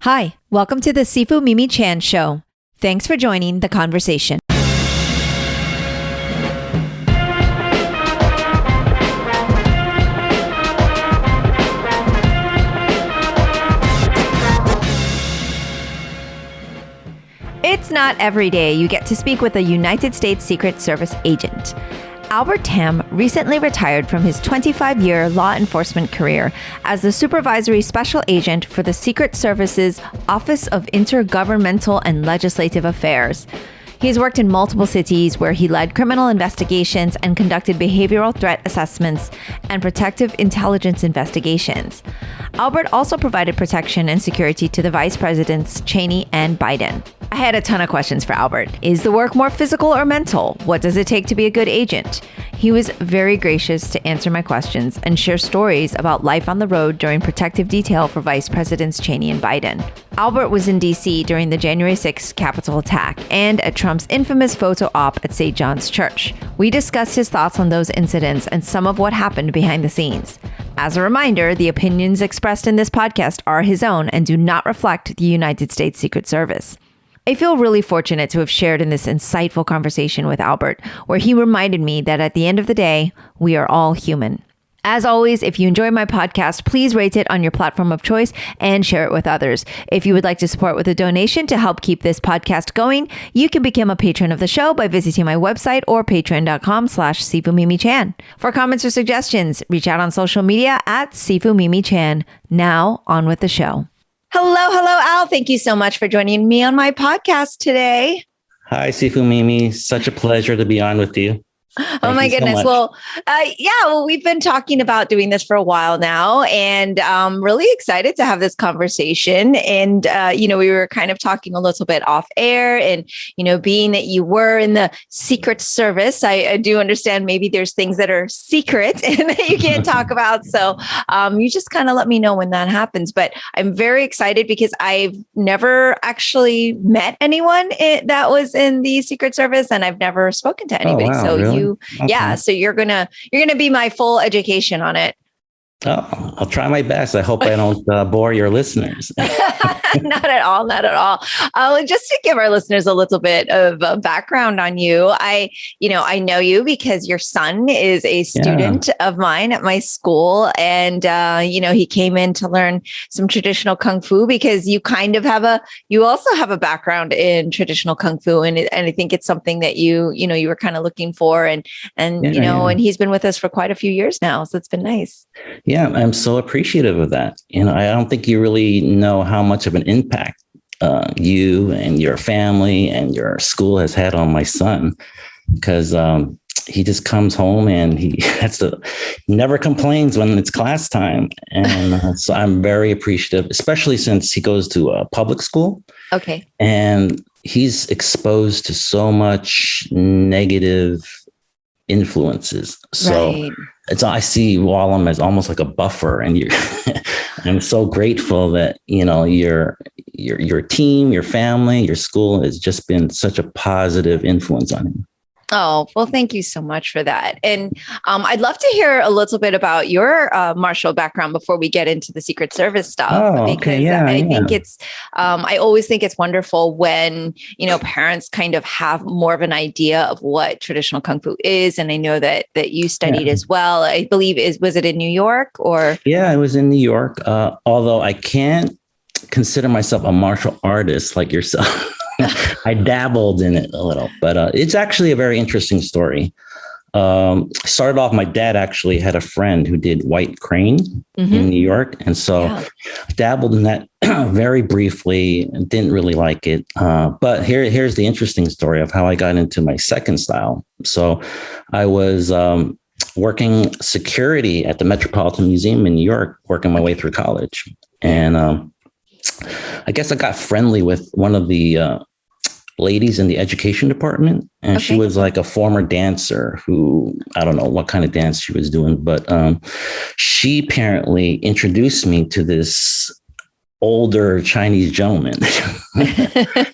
Hi, welcome to the Sifu Mimi Chan Show. Thanks for joining the conversation. It's not every day you get to speak with a United States Secret Service agent. Albert Tam recently retired from his 25-year law enforcement career as the Supervisory Special Agent for the Secret Service's Office of Intergovernmental and Legislative Affairs. He's worked in multiple cities where he led criminal investigations and conducted behavioral threat assessments and protective intelligence investigations. Albert also provided protection and security to the vice presidents Cheney and Biden. I had a ton of questions for Albert. Is the work more physical or mental? What does it take to be a good agent? He was very gracious to answer my questions and share stories about life on the road during protective detail for Vice Presidents Cheney and Biden. Albert was in D.C. during the January 6th Capitol attack and at Trump's infamous photo op at St. John's Church. We discussed his thoughts on those incidents and some of what happened behind the scenes. As a reminder, the opinions expressed in this podcast are his own and do not reflect the United States Secret Service. I feel really fortunate to have shared in this insightful conversation with Albert, where he reminded me that at the end of the day, we are all human. As always, if you enjoy my podcast, please rate it on your platform of choice and share it with others. If you would like to support with a donation to help keep this podcast going, you can become a patron of the show by visiting my website or patreon.com/SifuMimiChan. For comments or suggestions, reach out on social media at SifuMimiChan. Now, on with the show. Hello, Al. Thank you so much for joining me on my podcast today. Hi, Sifu Mimi. Such a pleasure to be on with you. Oh my goodness. Well, we've been talking about doing this for a while now, and I'm really excited to have this conversation. And, we were kind of talking a little bit off air and, being that you were in the Secret Service, I do understand maybe there's things that are secret and that you can't talk about. So you just kind of let me know when that happens. But I'm very excited because I've never actually met anyone that was in the Secret Service, and I've never spoken to anybody. Oh, wow, so really? Okay. So you're gonna be my full education on it. Oh, I'll try my best. I hope I don't bore your listeners. Not at all. Just to give our listeners a little bit of a background on you, I know you because your son is a student of mine at my school, and he came in to learn some traditional kung fu because you also have a background in traditional kung fu, and I think it's something that you were kind of looking for, and he's been with us for quite a few years now, so it's been nice. Yeah, I'm so appreciative of that. I don't think you really know how much of an impact you and your family and your school has had on my son, because he just comes home and he never complains when it's class time. And so I'm very appreciative, especially since he goes to a public school. Okay. And he's exposed to so much negative influences. So right. I see Wallam as almost like a buffer, and I'm so grateful that your team, your family, your school has just been such a positive influence on him. Oh, well, thank you so much for that. And I'd love to hear a little bit about your martial background before we get into the Secret Service stuff. Because I think it's, I always think it's wonderful when, parents kind of have more of an idea of what traditional Kung Fu is. And I know that you studied as well. I believe, was it in New York or? Yeah, it was in New York. Although I can't consider myself a martial artist like yourself. I dabbled in it a little, but it's actually a very interesting story. Started off, my dad actually had a friend who did White Crane in New York. And so I dabbled in that very briefly and didn't really like it. But here's the interesting story of how I got into my second style. So I was working security at the Metropolitan Museum in New York, working my way through college. And I guess I got friendly with one of the ladies in the education department. And she was like a former dancer who, I don't know what kind of dance she was doing, but she apparently introduced me to this older Chinese gentleman.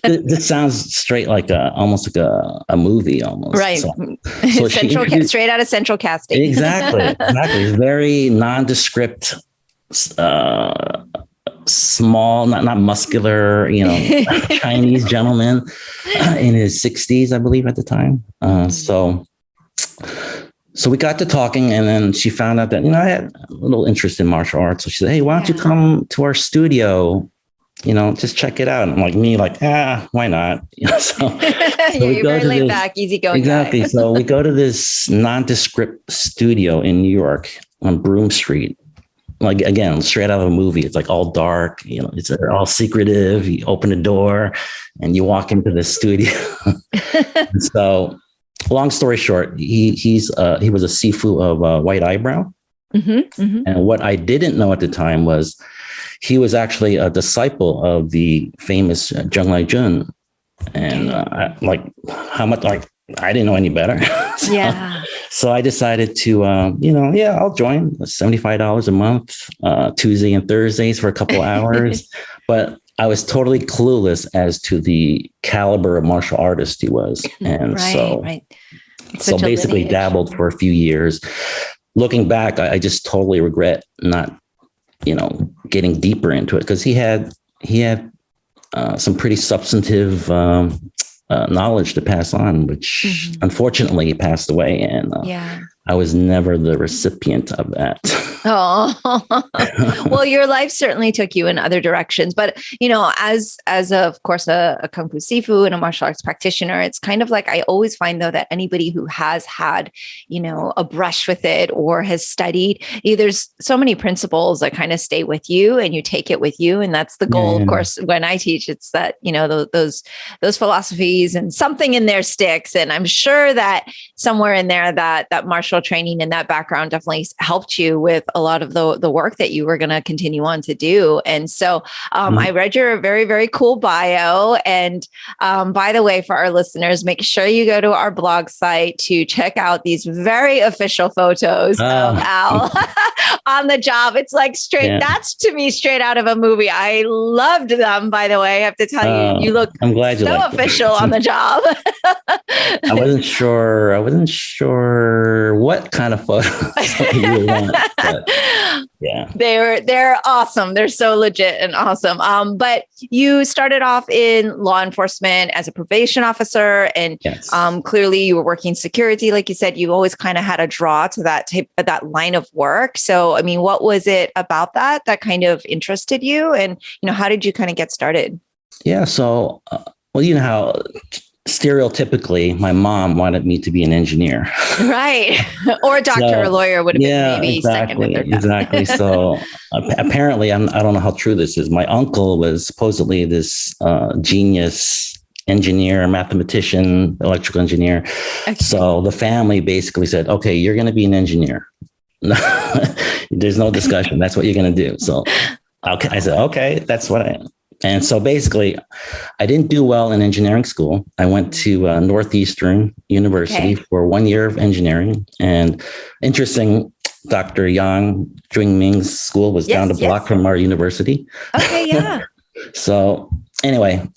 This sounds straight like almost like a movie almost. Right. So straight out of Central Casting. Exactly. Very nondescript small, not muscular, Chinese gentleman in his 60s, I believe, at the time. So we got to talking, and then she found out that, I had a little interest in martial arts. So she said, hey, why don't you come to our studio? Just check it out. And why not? So You're very laid back, easygoing. Exactly. So we go to this nondescript studio in New York on Broome Street. Like, again, straight out of a movie. It's like all dark, it's all secretive. You open the door and you walk into the studio. So long story short, he was a sifu of White Eyebrow. And what I didn't know at the time was he was actually a disciple of the famous Zheng Lai-jun. And I didn't know any better. So I decided to, I'll join. $75 a month, Tuesday and Thursdays for a couple hours. But I was totally clueless as to the caliber of martial artist he was. And so basically dabbled for a few years. Looking back, I just totally regret not, getting deeper into it, because he had some pretty substantive knowledge to pass on, which unfortunately passed away. And I was never the recipient of that. Oh, well, your life certainly took you in other directions. But, as of course, a Kung Fu Sifu and a martial arts practitioner, it's kind of like, I always find, though, that anybody who has had, a brush with it or has studied, there's so many principles that kind of stay with you and you take it with you. And that's the goal, of course, when I teach, it's that, those philosophies and something in there sticks. And I'm sure that somewhere in there that martial training and that background definitely helped you with a lot of the work that you were going to continue on to do. And so I read your very, very cool bio. And by the way, for our listeners, make sure you go to our blog site to check out these very official photos of Al on the job. It's like that's to me straight out of a movie. I loved them, by the way. I have to tell you, you look official on the job. I wasn't sure what kind of photos you want, but they're awesome. They're so legit and awesome. But you started off in law enforcement as a probation officer, and clearly you were working security. Like you said, you always kind of had a draw to that line of work. So, I mean, what was it about that kind of interested you? And, how did you kind of get started? Yeah. So, how stereotypically my mom wanted me to be an engineer. Right. Or a doctor or a lawyer would have been maybe second or third. Exactly. So apparently, I don't know how true this is. My uncle was supposedly this genius engineer, mathematician, electrical engineer. Okay. So the family basically said, okay, you're going to be an engineer. There's no discussion. That's what you're going to do. So okay, I said, okay, that's what I am. And so basically, I didn't do well in engineering school. I went to Northeastern University for 1 year of engineering. And interesting, Dr. Yang Jungming's school was down the block from our university. Okay, yeah. So anyway,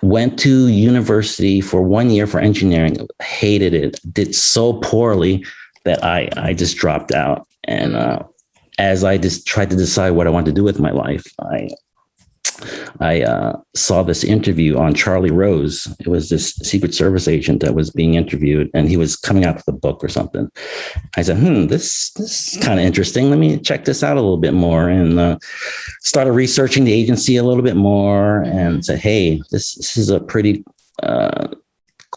went to university for 1 year for engineering, hated it, did so poorly that I just dropped out. And as I just tried to decide what I wanted to do with my life, I saw this interview on Charlie Rose. It was this Secret Service agent that was being interviewed, and he was coming out with a book or something. I said, this is kind of interesting. Let me check this out a little bit more, and started researching the agency a little bit more, and said, hey, this is a pretty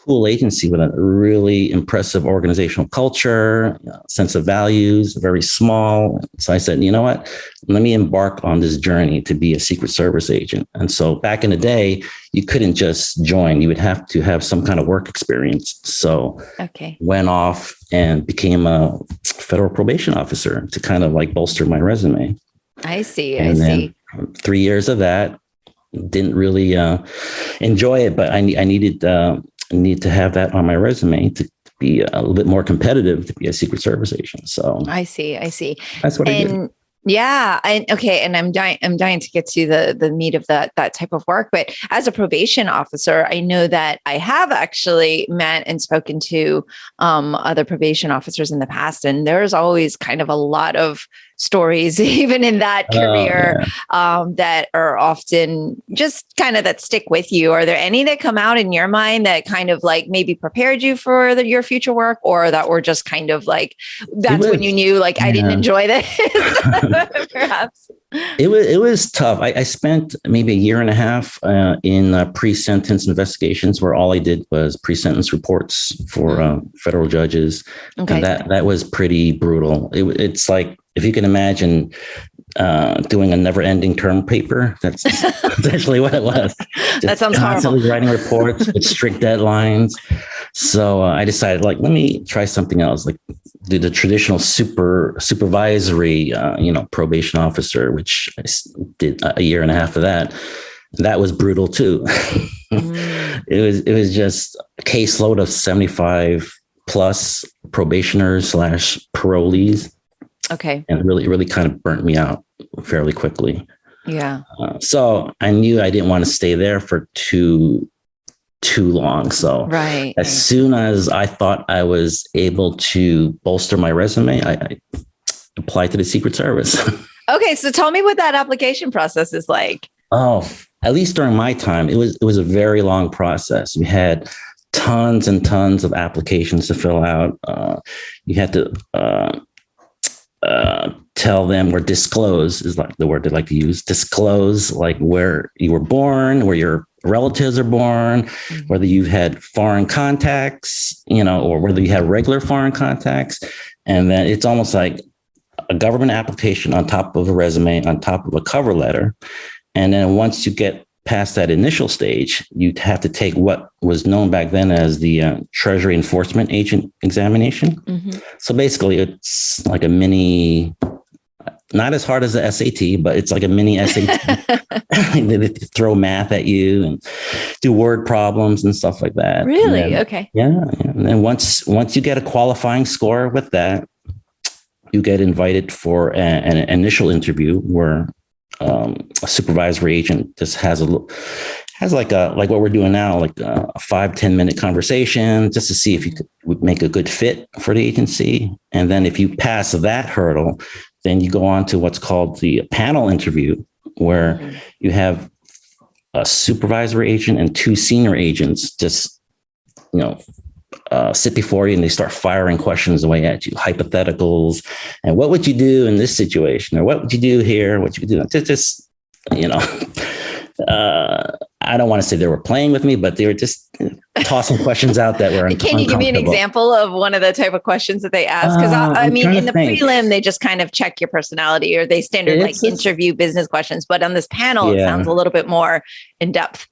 cool agency with a really impressive organizational culture, sense of values, very small. So I said, you know what, let me embark on this journey to be a Secret Service agent. And so back in the day, you couldn't just join. You would have to have some kind of work experience. So went off and became a federal probation officer to kind of like bolster my resume. I see. And then 3 years of that, didn't really enjoy it, but I need to have that on my resume to be a little bit more competitive, to be a Secret Service agent. So I see. That's what I did. Yeah. And I'm dying to get to the meat of that type of work. But as a probation officer, I know that I have actually met and spoken to other probation officers in the past. And there's always kind of a lot of stories, even in that career, Yeah. that are often just kind of that stick with you? Are there any that come out in your mind that kind of like maybe prepared you for your future work, or that were just kind of like, that's when you knew like, I didn't enjoy this, perhaps? It was tough. I spent maybe a year and a half in pre-sentence investigations, where all I did was pre-sentence reports for federal judges, Okay. and that was pretty brutal. It's like, if you can imagine doing a never-ending term paper, that's essentially what it was. Just that sounds constantly horrible. writing reports with strict deadlines. So I decided, like, let me try something else, like do the traditional supervisory, probation officer, which I did a year and a half of that. That was brutal too. It was just a caseload of 75 plus probationers / parolees. Okay. And really kind of burnt me out fairly quickly. Yeah. So I knew I didn't want to stay there for too long. So as soon as I thought I was able to bolster my resume, I applied to the Secret Service. Okay. So tell me what that application process is like. Oh, at least during my time, it was a very long process. We had tons and tons of applications to fill out. You had to tell them, or disclose is like the word they like to use, disclose like where you were born, where your relatives are born, whether you've had foreign contacts, or whether you have regular foreign contacts. And then it's almost like a government application on top of a resume, on top of a cover letter. And then once you get past that initial stage, you'd have to take what was known back then as the Treasury Enforcement Agent examination. So basically, it's like a mini, not as hard as the SAT, but it's like a mini SAT. They throw math at you and do word problems and stuff like that. Really? Then, okay. Yeah. And then once you get a qualifying score with that, you get invited for an initial interview where a supervisory agent just has like what we're doing now, like a 5-10 minute conversation, just to see if you would make a good fit for the agency. And then if you pass that hurdle, then you go on to what's called the panel interview, where you have a supervisory agent and 2 senior agents just, sit before you, and they start firing questions away at you, hypotheticals, and what would you do in this situation, or what would you do here, what you would do. Just I don't want to say they were playing with me, but they were just tossing questions out that were Can you give me an example of one of the type of questions that they ask? Because I mean, in the prelim, they just kind of check your personality, or they standard interview business questions. But on this panel, it sounds a little bit more in depth.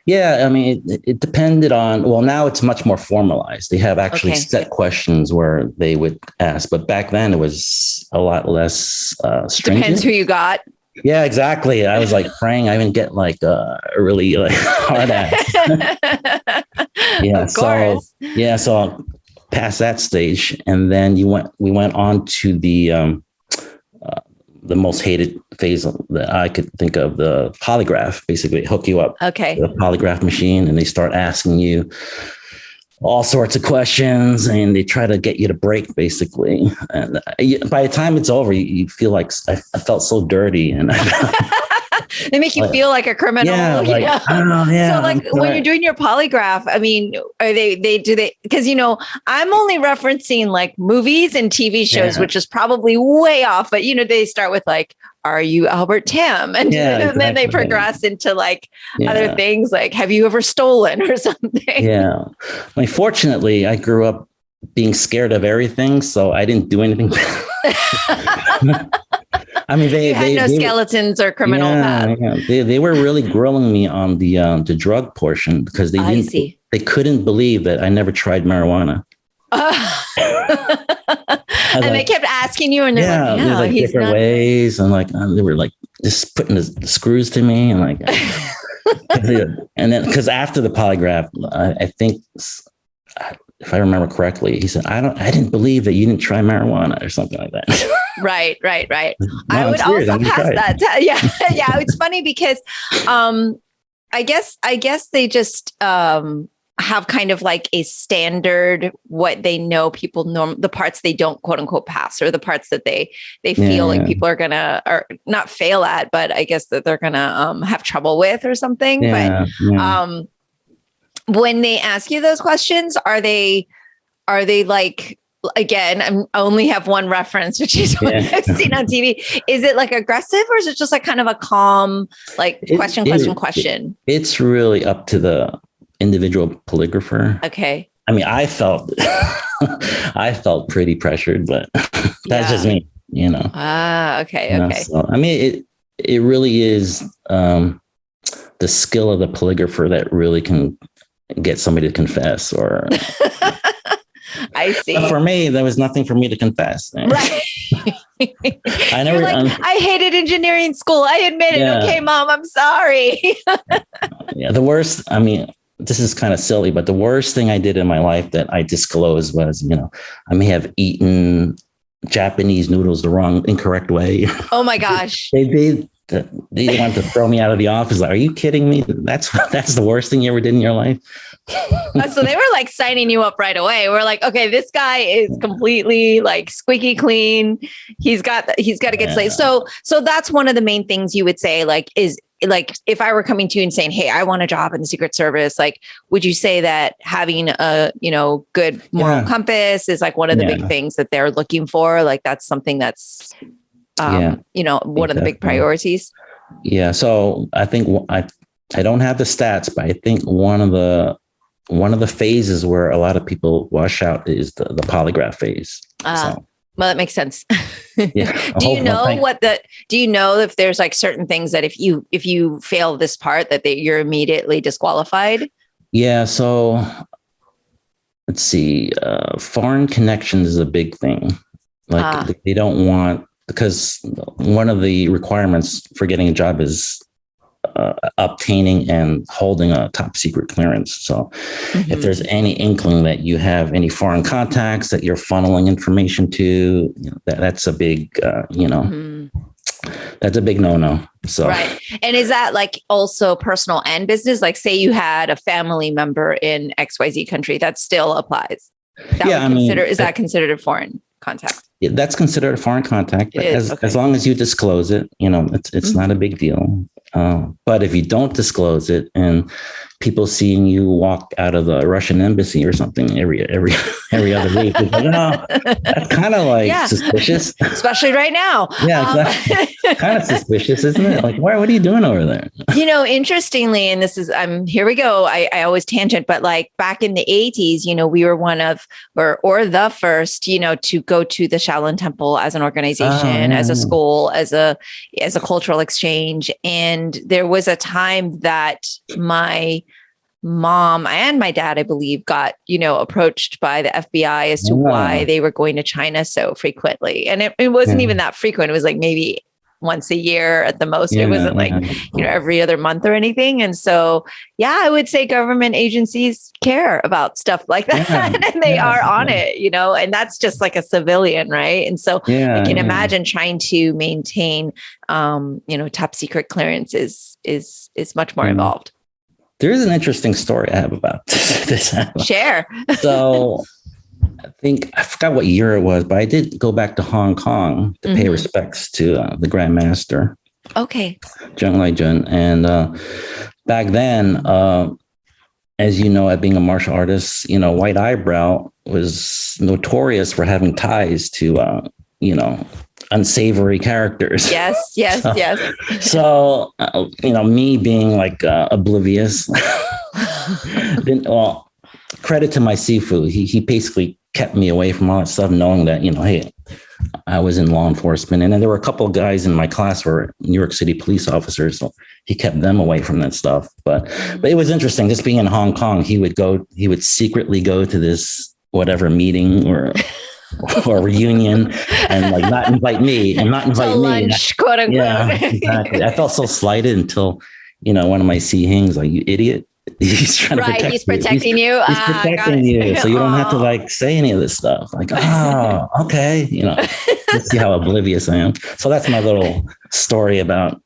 Yeah, I mean, it depended on, well, now it's much more formalized. They have actually set questions where they would ask, but back then it was a lot less stringent. Depends who you got. Yeah, exactly. I was like praying I didn't get like a really hard ass. Yeah, of course. So I'll pass that stage, and then we went on to the most hated phase that I could think of, the polygraph. Basically, hook you up to the polygraph machine, and they start asking you all sorts of questions, and they try to get you to break, basically. And by the time it's over, you feel like I felt so dirty, and they make you feel like a criminal. Yeah, like, I don't know. Yeah. So like when you're doing your polygraph, I mean, are they because I'm only referencing like movies and TV shows, which is probably way off, but they start with like, are you Albert Tam? And, and then they progress into like other things like, have you ever stolen or something? Yeah. I mean, fortunately, I grew up being scared of everything, so I didn't do anything. I mean, they had no skeletons or criminal path. Yeah. They were really grilling me on the drug portion, because they couldn't believe that I never tried marijuana. And they kept asking you, and they're like, like different ways, and like they were like just putting the screws to me, and like, and then because after the polygraph, I think, if I remember correctly, he said, I didn't believe that you didn't try marijuana or something like that. Right. No, I would also pass that. Yeah. It's funny because I guess they just, I have kind of like a standard, what they know people the parts they don't quote unquote pass, or the parts that they feel like people are gonna, or not fail at, but I guess that they're gonna have trouble with or something. But when they ask you those questions, are they like, again, I only have one reference, which is what I've seen on TV. Is it like aggressive, or is it just like kind of a calm, like question? It's really up to the individual polygrapher. Okay. I mean, I felt pretty pressured, but that's just me, you know. Okay. Okay. So, I mean, it really is the skill of the polygrapher that really can get somebody to confess, or I see. But for me, there was nothing for me to confess. Right. I never. I hated engineering school. I admit it. Okay, Mom, I'm sorry. The worst. I mean, this is kind of silly, but the worst thing I did in my life that I disclosed was, I may have eaten Japanese noodles the incorrect way. Oh my gosh. They wanted to throw me out of the office. Like, are you kidding me? That's the worst thing you ever did in your life. So they were like signing you up right away. We're like, okay, this guy is completely like squeaky clean. He's got to get slated. So that's one of the main things you would say, like, is like, if I were coming to you and saying, hey, I want a job in the Secret Service, like, would you say that having a, good moral compass is like one of the big things that they're looking for? Like, that's something that's, one of the big priorities. Yeah. So I think I don't have the stats, but I think one of the phases where a lot of people wash out is the polygraph phase. Well, that makes sense. Yeah. Do you know if there's like certain things that if you fail this part that you're immediately disqualified? Yeah. So let's see. Foreign connections is a big thing. Like they don't want, because one of the requirements for getting a job is obtaining and holding a top secret clearance. So if there's any inkling that you have any foreign contacts that you're funneling information to, that's a big, that's a big no-no. So, right. And is that like also personal and business? Like, say you had a family member in XYZ country, that still applies. Is that considered a foreign contact? Yeah, that's considered a foreign contact. But as long as you disclose it, it's not a big deal. But if you don't disclose it and people seeing you walk out of the Russian embassy or something every other week, it's like, that's kind of like suspicious. Especially right now. Yeah, exactly. Kind of suspicious, isn't it? Like, what are you doing over there? Interestingly, and this is, here we go. I always tangent, but like back in the 80s, we were one of, or the first, to go to the Shaolin Temple as an organization, as a school, as a cultural exchange. And there was a time that my mom and my dad, I believe, got, approached by the FBI as to why they were going to China so frequently. And it wasn't even that frequent. It was like maybe once a year at the most. It wasn't like, every other month or anything. And so, I would say government agencies care about stuff like that. And they are on it, and that's just like a civilian. Right. And so I can imagine trying to maintain, top secret clearance is much more involved. There is an interesting story I have about this. Share. So I forgot what year it was, but I did go back to Hong Kong to pay respects to the Grand Master. Okay. Zheng Leijun. And back then, as you know, being a martial artist, White Eyebrow was notorious for having ties to, unsavory characters. Yes. So, me being like oblivious, credit to my Sifu. He basically kept me away from all that stuff, knowing that, hey, I was in law enforcement. And then there were a couple of guys in my class who were New York City police officers. So he kept them away from that stuff. But it was interesting. Just being in Hong Kong, he would secretly go to this whatever meeting or reunion and like not invite me and not invite me. Lunch, quote unquote. Yeah, exactly. I felt so slighted until, one of my Hings, like, you idiot. He's trying to protect you. He's protecting you. He's protecting you. So you don't have to like say any of this stuff. Like, okay. Let's see how oblivious I am. So that's my little story about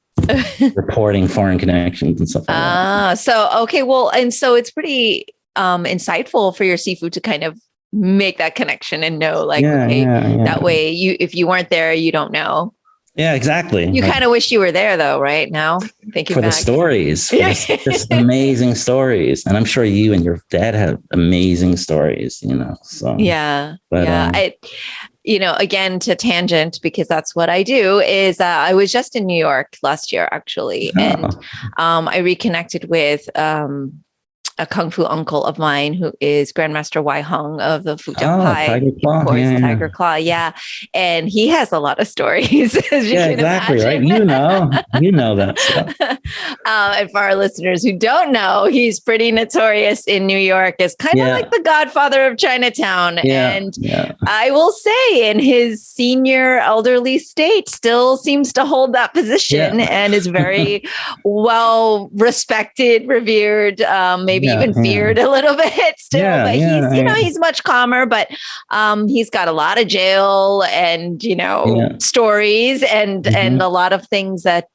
reporting foreign connections and stuff like that. So, okay. Well, and so it's pretty insightful for your Sifu to kind of make that connection and know, like, that way if you weren't there, you don't know. Yeah, exactly. You kind of wish you were there, though, right? Now, thinking for back. The stories, for just amazing stories, and I'm sure you and your dad have amazing stories. So again, to tangent, because that's what I do. Is I was just in New York last year, actually, and I reconnected with a kung fu uncle of mine who is Grandmaster Wai Hung of the Fujian Pai, Tiger Claw. Of course, Tiger Claw. Yeah. And he has a lot of stories, as you can exactly, imagine. Right. You know that stuff. And for our listeners who don't know, he's pretty notorious in New York as kind of like the godfather of Chinatown. And I will say, in his senior elderly state, still seems to hold that position and is very well respected, revered, maybe even feared a little bit still, but he's much calmer, but he's got a lot of jail and, stories and a lot of things that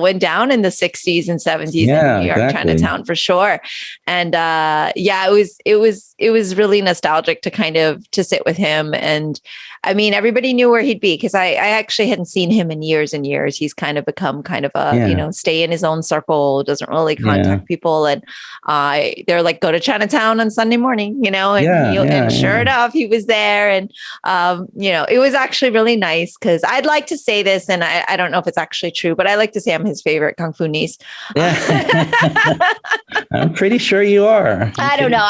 went down in the 60s and 70s in New York, Chinatown, for sure. And it was really nostalgic to sit with him. And I mean, everybody knew where he'd be, because I actually hadn't seen him in years and years. He's kind of become stay in his own circle, doesn't really contact people. And they're like, go to Chinatown on Sunday morning, and sure enough, he was there. And, it was actually really nice, because I'd like to say this, and I don't know if it's actually true, but I like to say I'm his favorite kung fu niece. I'm pretty sure you are. I don't know.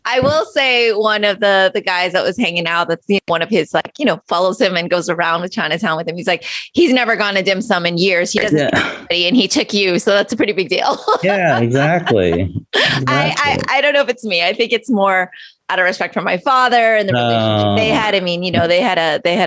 I will say one of the guys that was hanging out, that's one of his, follows him and goes around with Chinatown with him. He's like, he's never gone to dim sum in years. He doesn't know anybody, and he took you. So that's a pretty big deal. Exactly. I don't know if it's me. I think it's more out of respect for my father and the relationship they had. I mean, they had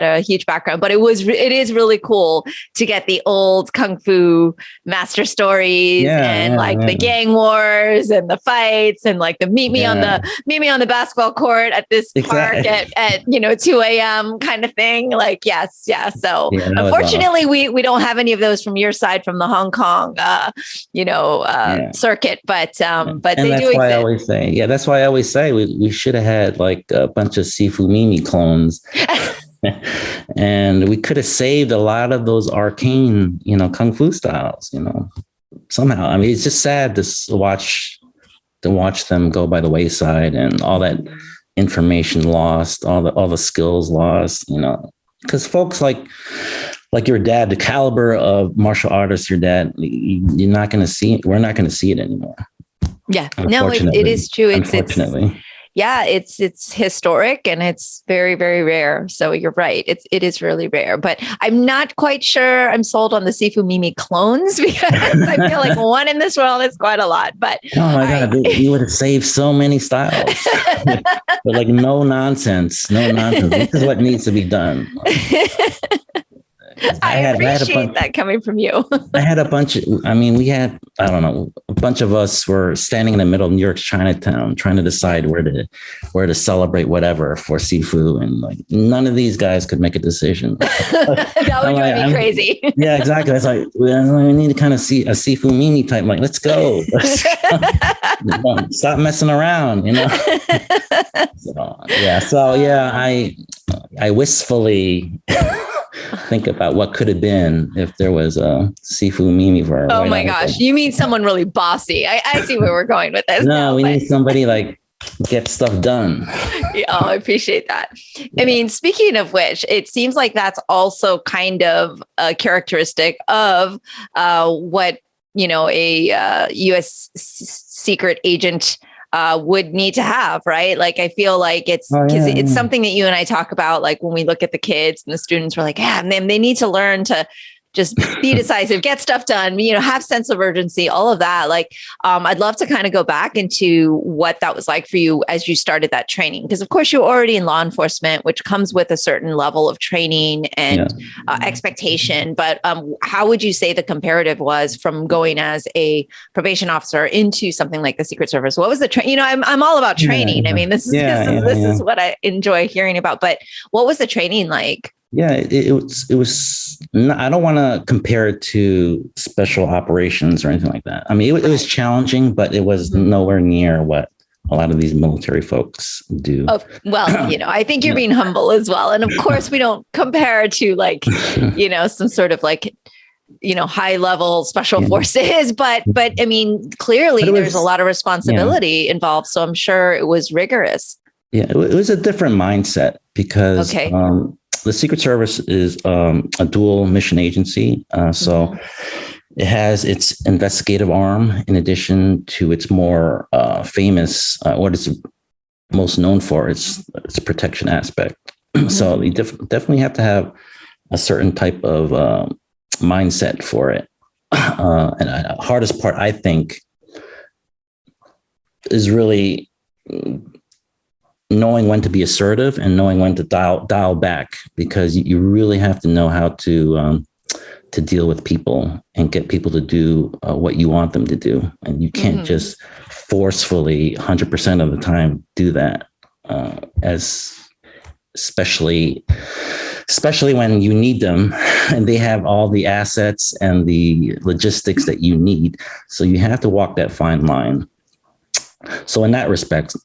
a huge background, but it is really cool to get the old kung fu master stories the gang wars and the fights and like the meet me on the basketball court at this park at 2 a.m. kind of thing. Like, yes. Yeah. So unfortunately we don't have any of those from your side, from the Hong Kong, circuit, but they do exist. That's why I always say we should have had like a bunch of Sifu Mimi clones. And we could have saved a lot of those arcane, kung fu styles, somehow. I mean, it's just sad to watch them go by the wayside, and all that information lost, all the skills lost, because folks like your dad, the caliber of martial artists, your dad, you're not going to see it. We're not going to see it anymore. Yeah, no, it is true. Unfortunately. It's historic, and it's very, very rare. So you're right. It is really rare, but I'm not quite sure I'm sold on the Sifu Mimi clones, because I feel like one in this world is quite a lot. But oh my God, you would have saved so many styles. But like no nonsense. This is what needs to be done. I appreciate that coming from you. I had a bunch of us were standing in the middle of New York's Chinatown trying to decide where to celebrate whatever for Sifu, and like none of these guys could make a decision. That would drive me crazy. Yeah, exactly. It's like, we need to kind of see a Sifu Mimi type, like, let's go. Stop messing around, I wistfully think about what could have been if there was a Sifu Mimi for. Oh my gosh, you mean someone really bossy? I see where we're going with this. No, we need somebody like get stuff done. I appreciate that. I mean, speaking of which, it seems like that's also kind of a characteristic of what a U.S. secret agent would need to have, right? Like, I feel like it's because it's something that you and I talk about, like when we look at the kids and the students, we're like, they need to learn to just be decisive, get stuff done, have sense of urgency, all of that. Like, I'd love to kind of go back into what that was like for you as you started that training. Because of course you're already in law enforcement, which comes with a certain level of training and expectation. But how would you say the comparative was from going as a probation officer into something like the Secret Service? What was the I'm all about training. I mean, this is what I enjoy hearing about. But what was the training like? Yeah, it was. I don't want to compare it to special operations or anything like that. I mean, it was challenging, but it was nowhere near what a lot of these military folks do. Oh, well, I think you're being humble as well. And of course, we don't compare to like, some sort of like, high level special forces, but I mean, clearly there's a lot of responsibility involved. So I'm sure it was rigorous. Yeah, it was a different mindset because the Secret Service is a dual mission agency. So it has its investigative arm in addition to its more famous, what it's most known for, its protection aspect. So you definitely have to have a certain type of mindset for it. And the hardest part, I think, is really knowing when to be assertive and knowing when to dial back, because you really have to know how to deal with people and get people to do what you want them to do. And you can't just forcefully 100% of the time do that, especially when you need them and they have all the assets and the logistics that you need. So you have to walk that fine line. So in that respect,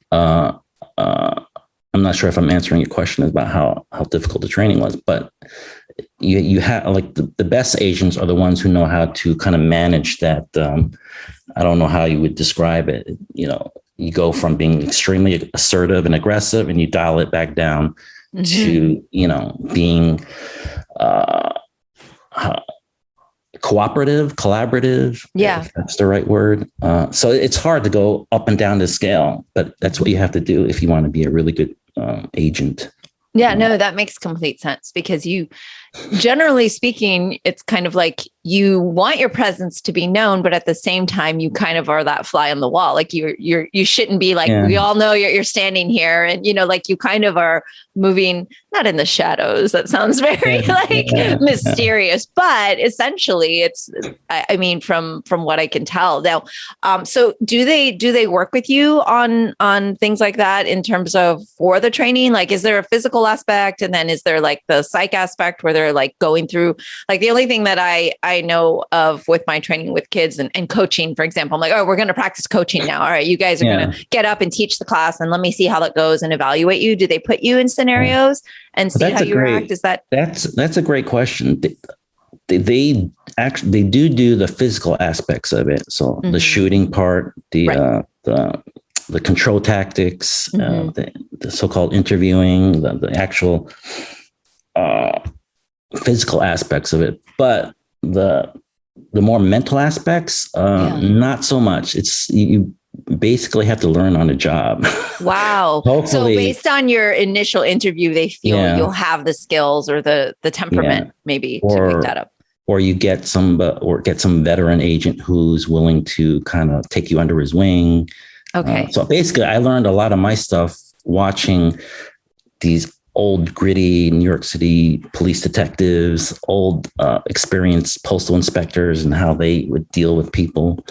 I'm not sure if I'm answering your question about how difficult the training was, but you have like the best agents are the ones who know how to kind of manage that. I don't know how you would describe it. You go from being extremely assertive and aggressive and you dial it back down to, being collaborative. Yeah. If that's the right word. So it's hard to go up and down the scale, but that's what you have to do if you want to be a really good agent. Yeah, no, that makes complete sense, because generally speaking, it's kind of like you want your presence to be known, but at the same time, you kind of are that fly on the wall. Like you shouldn't be like, we all know you're standing here, and like you kind of are moving, not in the shadows. That sounds very mysterious, but essentially it's, I mean, from what I can tell now. So do they work with you on things like that in terms of for the training? Like, is there a physical aspect, and then is there like the psych aspect where they're like going through, like the only thing that I know of with my training with kids and coaching, for example, I'm like, oh, we're going to practice coaching now. All right, you guys are going to get up and teach the class and let me see how that goes and evaluate you. Do they put you in scenarios and see how you react? Is that's a great question. They actually do the physical aspects of it. So the shooting part, the control tactics, the so-called interviewing, the actual physical aspects of it, but the more mental aspects, not so much. It's you basically have to learn on the job. Wow. So based on your initial interview, they feel you'll have the skills or the temperament maybe to pick that up. Or you get some veteran agent who's willing to kind of take you under his wing. Okay. So basically, I learned a lot of my stuff watching these old gritty New York City police detectives, old experienced postal inspectors, and how they would deal with people.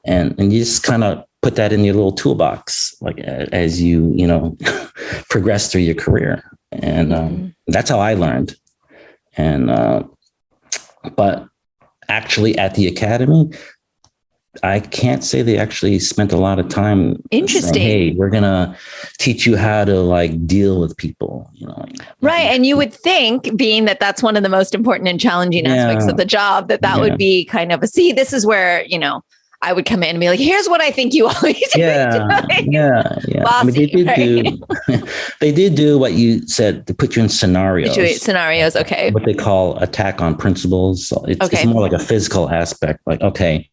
And you just kind of put that in your little toolbox, like as you progress through your career. And that's how I learned. And but actually at the academy, I can't say they actually spent a lot of time. Interesting. Saying, hey, we're going to teach you how to like deal with people, Right. And you would think, being that that's one of the most important and challenging aspects of the job, that would be kind of this is where, I would come in and be like, here's what I think you all need to be doing. Bossy, I mean, they did do what you said, to put you in scenarios. Okay. What they call attack on principles. So it's more like a physical aspect. Like, okay,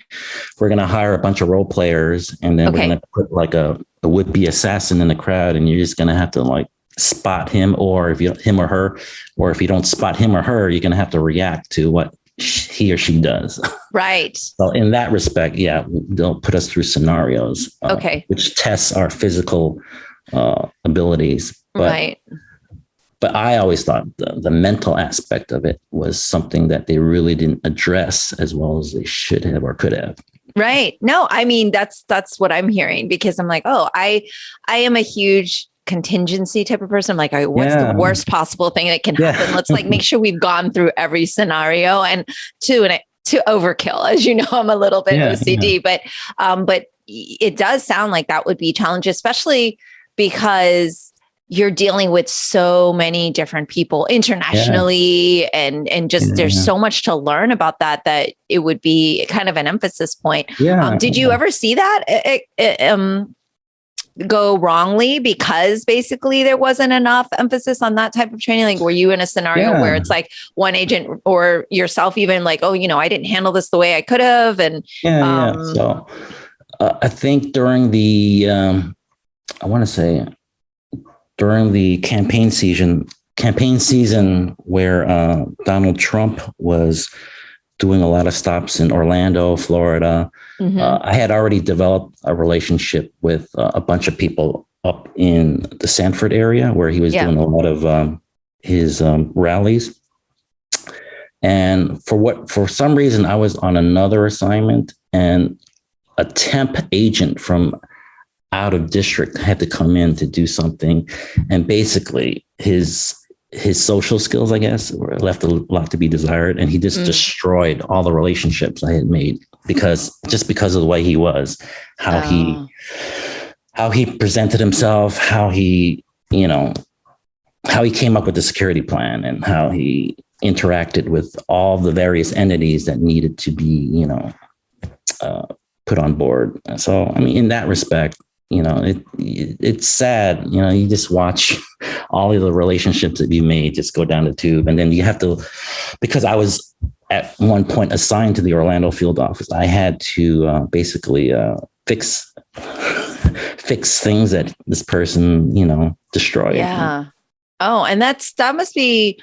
we're going to hire a bunch of role players, and then we're going to put like a would-be assassin in the crowd, and you're just going to have to like spot him, or if you him or her, or if you don't spot him or her, you're going to have to react to what he or she does. Right. So in that respect, they'll put us through scenarios, which tests our physical abilities. But I always thought the mental aspect of it was something that they really didn't address as well as they should have or could have. Right. No, I mean, that's what I'm hearing, because I'm like, I am a huge contingency type of person. I'm like, all right, what's the worst possible thing that can happen? Let's like make sure we've gone through every scenario, and to overkill, as you know, I'm a little bit OCD, but it does sound like that would be a challenge, especially because you're dealing with so many different people internationally, and just there's so much to learn about that it would be kind of an emphasis point. Did you ever see that go wrongly because basically there wasn't enough emphasis on that type of training? Like, were you in a scenario where it's like one agent or yourself even like, oh, I didn't handle this the way I could have? And So I think during the I want to say during the campaign season where Donald Trump was doing a lot of stops in Orlando, Florida, I had already developed a relationship with a bunch of people up in the Sanford area where he was doing a lot of his rallies. And for some reason, I was on another assignment, and a temp agent from out of district had to come in to do something. And basically his social skills, I guess, were left a lot to be desired. And he just destroyed all the relationships I had made because of the way he was, how he presented himself, how he came up with the security plan, and how he interacted with all the various entities that needed to be, put on board. So, I mean, in that respect, it's sad, you just watch all of the relationships that you made just go down the tube. And then you have to, because I was at one point assigned to the Orlando field office, I had to basically fix things that this person, destroyed. Yeah. Oh, and that must be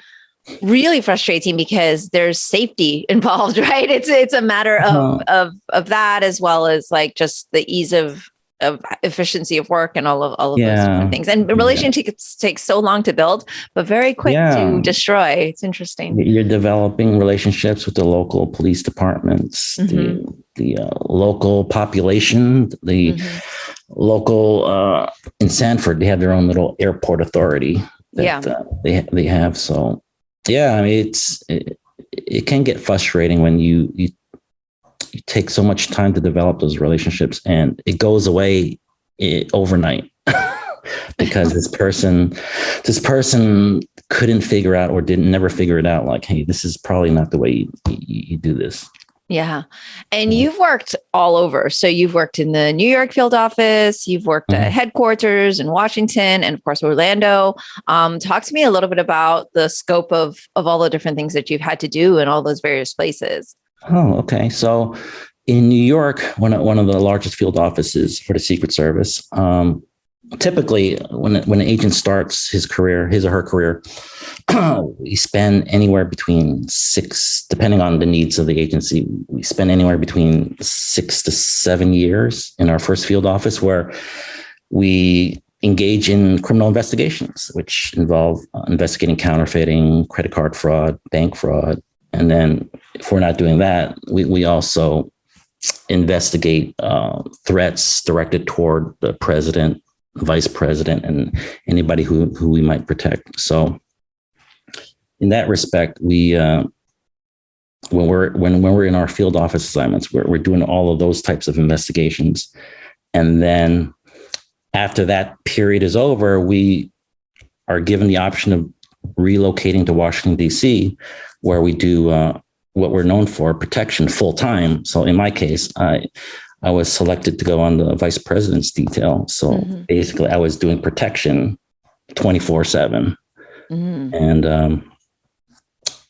really frustrating because there's safety involved, right? It's a matter of that, as well as like just the ease of efficiency of work and all of those different things. And relationships take so long to build, but very quick to destroy. It's interesting. You're developing relationships with the local police departments, the local population, the local in Sanford, they have their own little airport authority that they have. So I mean, it can get frustrating when you take so much time to develop those relationships and it goes away overnight because this person couldn't figure out or never figure it out. Like, hey, this is probably not the way you do this. Yeah. And you've worked all over. So you've worked in the New York field office, you've worked at headquarters in Washington, and of course, Orlando. Talk to me a little bit about the scope of all the different things that you've had to do in all those various places. Oh, okay. So in New York, one of the largest field offices for the Secret Service, typically when an agent starts his or her career, we spend anywhere between depending on the needs of the agency, we spend anywhere between 6 to 7 years in our first field office, where we engage in criminal investigations, which involve investigating counterfeiting, credit card fraud, bank fraud. And then if we're not doing that, we also investigate threats directed toward the president, vice president, and anybody who we might protect. So in that respect, we when we're in our field office assignments, we're doing all of those types of investigations. And then after that period is over, we are given the option of relocating to Washington, D.C., where we do what we're known for, protection full time. So in my case, I was selected to go on the vice president's detail. So basically I was doing protection 24/7. And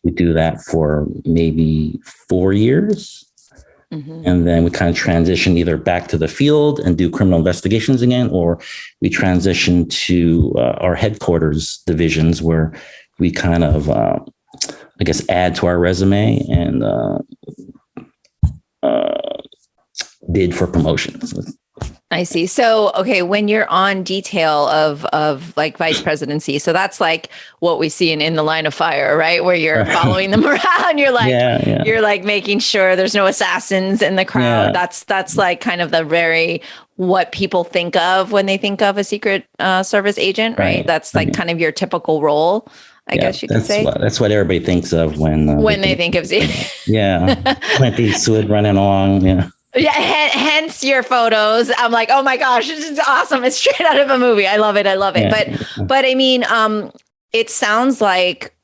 we do that for maybe 4 years. And then we kind of transition either back to the field and do criminal investigations again, or we transition to our headquarters divisions, where we kind of, I guess, add to our resume and bid for promotions. I see. So, okay, when you're on detail of like vice presidency, so that's like what we see in the line of fire, right? Where you're following them around. You're like, you're like making sure there's no assassins in the crowd. That's like kind of what people think of when they think of a Secret Service agent, right? That's like kind of your typical role, I guess you could say. That's what everybody thinks of when they think of Clint Eastwood running along. Yeah, hence your photos. I'm like, oh my gosh, this is awesome. It's straight out of a movie. I love it. I love it. Yeah. But I mean, it sounds like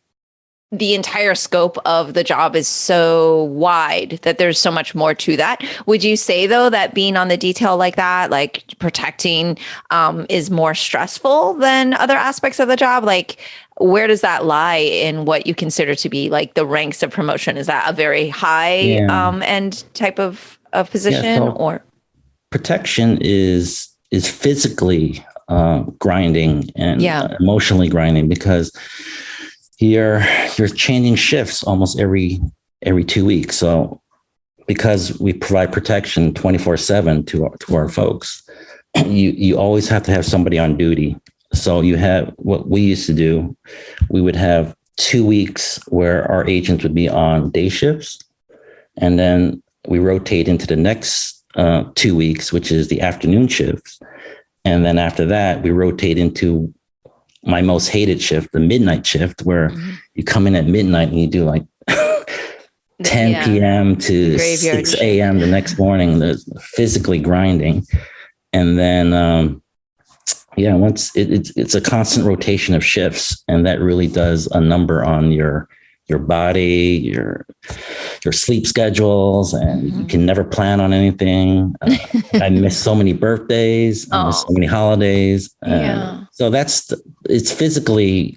the entire scope of the job is so wide that there's so much more to that. Would you say though that being on the detail like that, like protecting, is more stressful than other aspects of the job? Like, where does that lie in what you consider to be like the ranks of promotion? Is that a very high Yeah. end type of Yeah. position, So or? protection is physically grinding and Yeah. emotionally grinding because you're changing shifts almost every 2 weeks. So because we provide protection 24/7 to our folks, you always have to have somebody on duty. So you have what we used to do. We would have 2 weeks where our agents would be on day shifts, and then we rotate into the next 2 weeks, which is the afternoon shifts. And then after that, we rotate into my most hated shift, the midnight shift, where you come in at midnight and you do like 10 p.m. to 6 a.m. the next morning. There's physically grinding. And then, once it's a constant rotation of shifts, and that really does a number on your body, your sleep schedules, and you can never plan on anything. I miss so many birthdays, I miss so many holidays. So it's physically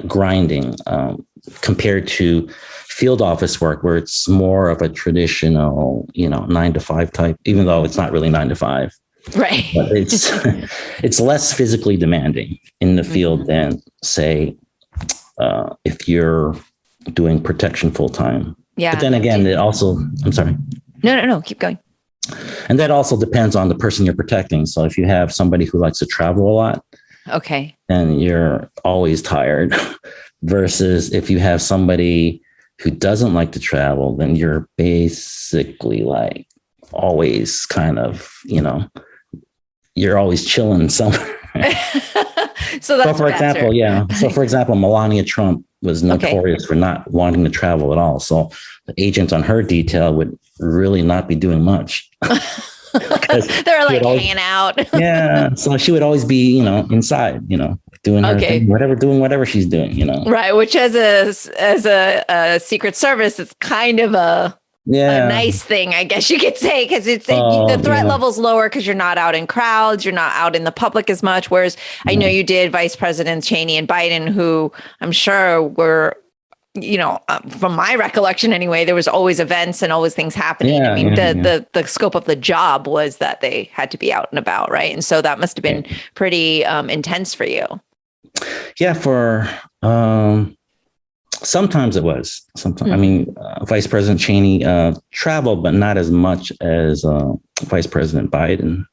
grinding compared to field office work, where it's more of a traditional, 9 to 5 type, even though it's not really 9 to 5. Right. But it's less physically demanding in the field than, say, if you're doing protection full time. Yeah. But then again, I'm sorry. No, keep going. And that also depends on the person you're protecting. So if you have somebody who likes to travel a lot, okay, then you're always tired. Versus if you have somebody who doesn't like to travel, then you're basically like always kind of, you're always chilling somewhere. So that's for example, So for example, Melania Trump was notorious for not wanting to travel at all. So the agents on her detail would really not be doing much. They're like hanging out. Yeah. So she would always be, inside, doing her thing, doing whatever she's doing, Right. Which as a Secret Service, it's kind of a nice thing, I guess you could say, because it's the threat level's lower because you're not out in crowds, you're not out in the public as much. Whereas I know you did Vice Presidents Cheney and Biden, who I'm sure were, from my recollection anyway, there was always events and always things happening. The scope of the job was that they had to be out and about, right? And so that must have been pretty intense for you. Yeah, sometimes it was. Sometimes, I mean, Vice President Cheney traveled, but not as much as Vice President Biden.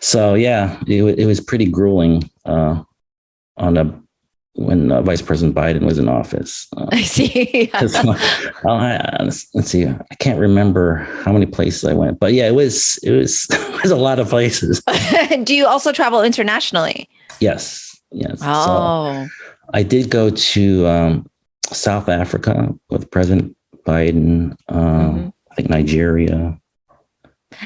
So yeah, it was pretty grueling when Vice President Biden was in office. I see. Let's see. I can't remember how many places I went, but yeah, it was a lot of places. Do you also travel internationally? Yes. Oh. So I did go to South Africa with President Biden. I think Nigeria.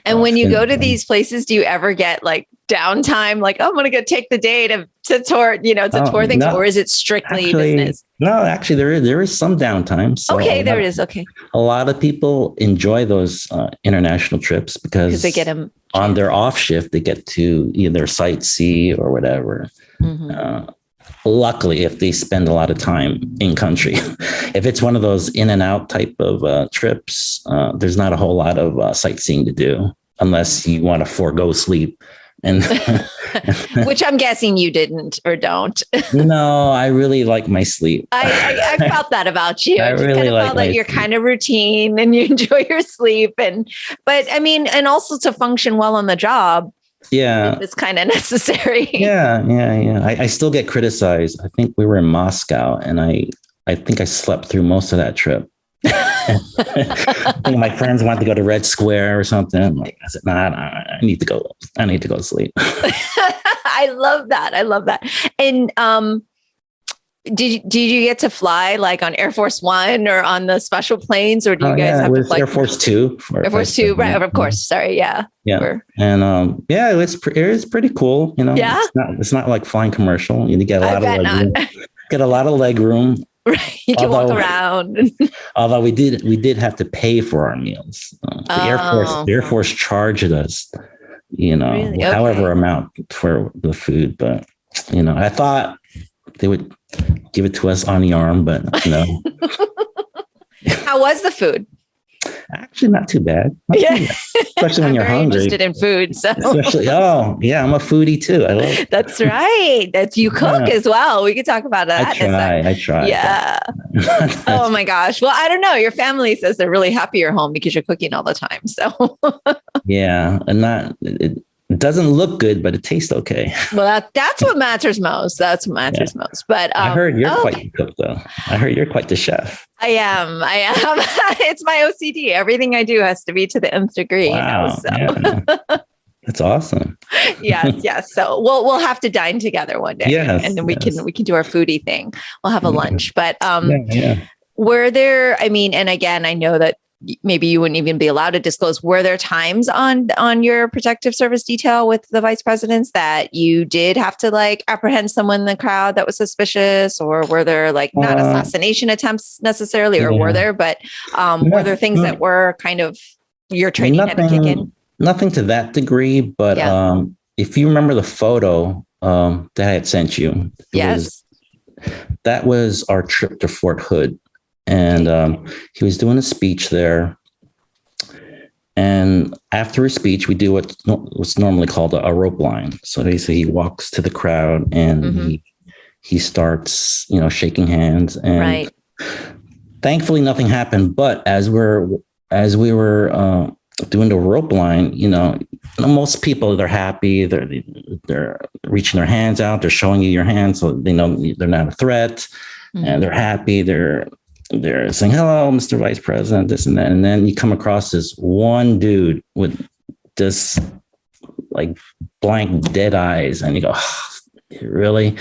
And when you go to these places, do you ever get like downtime? Like, oh, I'm going to go take the day to tour, tour things, or is it strictly business? No, actually, there is some downtime. So there it is. Okay. A lot of people enjoy those international trips because they get them on their off shift. They get to either sightsee or whatever. Luckily, if they spend a lot of time in country, if it's one of those in and out type of trips, there's not a whole lot of sightseeing to do unless you want to forego sleep. And which I'm guessing you didn't or don't. No, I really like my sleep. I felt that about you. I really like that you're kind of routine and you enjoy your sleep, but I mean, and also to function well on the job. Yeah, it's kind of necessary. Yeah. I still get criticized. I think we were in Moscow, and I think I slept through most of that trip. I think my friends wanted to go to Red Square or something. I said, nah, I need to go. I need to go to sleep. I love that. And did you get to fly like on Air Force One or on the special planes, or do you guys have to fly? Air Force Two. Air Force Two, right? Of course. Sorry, yeah. Yeah, and it was pretty cool. Yeah, it's not like flying commercial. You get a lot of leg room. Get a lot of leg room. Right, you can walk around. Although we did have to pay for our meals. The Air Force charged us, really? however amount for the food. But I thought they would give it to us on the arm, but no. How was the food? Actually, not too bad. Especially when you're hungry. Interested in food, so. Especially, I'm a foodie too. I love it. That's right. You cook as well. We could talk about that. I try. Yeah. Oh my gosh. Well, I don't know. Your family says they're really happy you're home because you're cooking all the time. So. Yeah, and it doesn't look good, but it tastes okay. Well, that's what matters most. That's what matters most. But I heard you're quite the cook, though. I heard you're quite the chef. I am. It's my OCD. Everything I do has to be to the nth degree. Wow. So. Yeah. That's awesome. Yes. So we'll have to dine together one day. Yes, and then we can do our foodie thing. We'll have a lunch. But yeah. Were there? I mean, and again, I know that maybe you wouldn't even be allowed to disclose. Were there times on your protective service detail with the vice presidents that you did have to like apprehend someone in the crowd that was suspicious, or were there like not assassination attempts necessarily, or were there, but were there things that were kind of your training had to kick in? Nothing to that degree, but if you remember the photo that I had sent you, that was our trip to Fort Hood. And he was doing a speech there. And after his speech, we do what's normally called a rope line. So basically he walks to the crowd and he starts, shaking hands. And thankfully nothing happened. But as we were doing the rope line, most people, they're happy. They're reaching their hands out. They're showing you your hands, so they know they're not a threat. And they're happy. They're saying, hello, Mr. Vice President, this and that. And then you come across this one dude with just like blank dead eyes. And you go, really?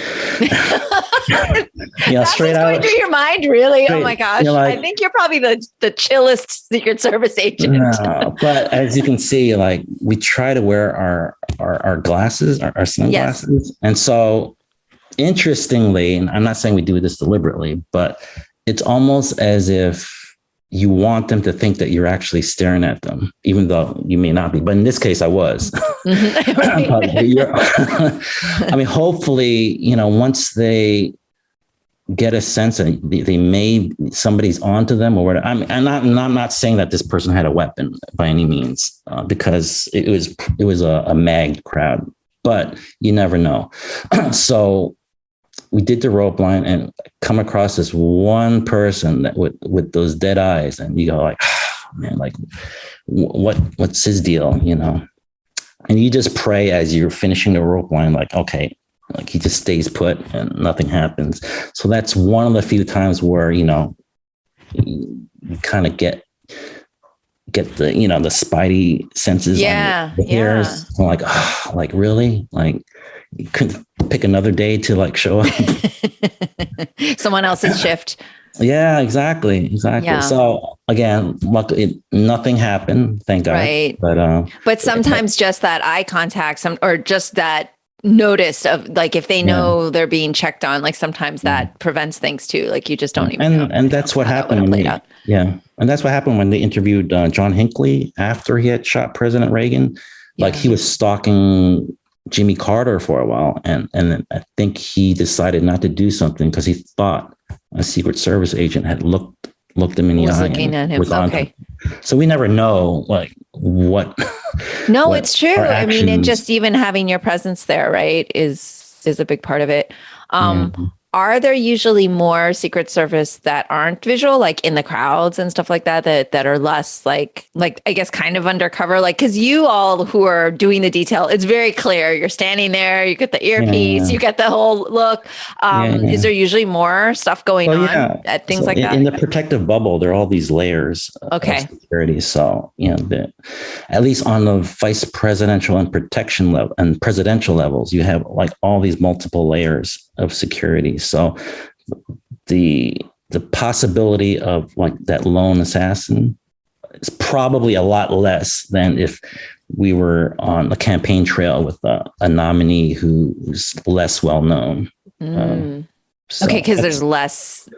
That's straight out going through your mind, really? Oh my gosh. I think you're probably the chillest Secret Service agent. No, but as you can see, like we try to wear our glasses, our sunglasses. Yes. And so interestingly, and I'm not saying we do this deliberately, but it's almost as if you want them to think that you're actually staring at them, even though you may not be. But in this case, I was. I mean, hopefully, once they get a sense that somebody's onto them or whatever. I'm not saying that this person had a weapon by any means, because it was a mag crowd, but you never know. So we did the rope line and come across this one person that with those dead eyes, and you go like, oh, man, like what's his deal, And you just pray as you're finishing the rope line, like, okay, like he just stays put and nothing happens. So that's one of the few times where you kind of get the the spidey senses. Yeah, on the ears. I'm like, oh, like really, like. You couldn't pick another day to like show up. Someone else's shift. Yeah, exactly. Yeah. So again, luckily nothing happened. Thank God. Right. But sometimes just that eye contact, or just that notice of like, if they know they're being checked on, like sometimes that prevents things too. Like you just don't even know. And that's what happened. And that's what happened when they interviewed John Hinckley after he had shot President Reagan. Like he was stalking Jimmy Carter for a while. And then I think he decided not to do something because he thought a Secret Service agent had looked him in the eye. Looking at him. Okay. So we never know like what. No, it's true. I mean, and just even having your presence there, right, is a big part of it. Are there usually more Secret Service that aren't visual, like in the crowds and stuff like that are less like I guess kind of undercover? Like, because you all who are doing the detail, it's very clear. You're standing there, you get the earpiece, you get the whole look. Is there usually more stuff going on at things like that? In the protective bubble, there are all these layers of security. So, at least on the vice presidential and protection level and presidential levels, you have like all these multiple layers of security. So the possibility of like that lone assassin is probably a lot less than if we were on the campaign trail with a nominee who's less well known. So okay, because there's less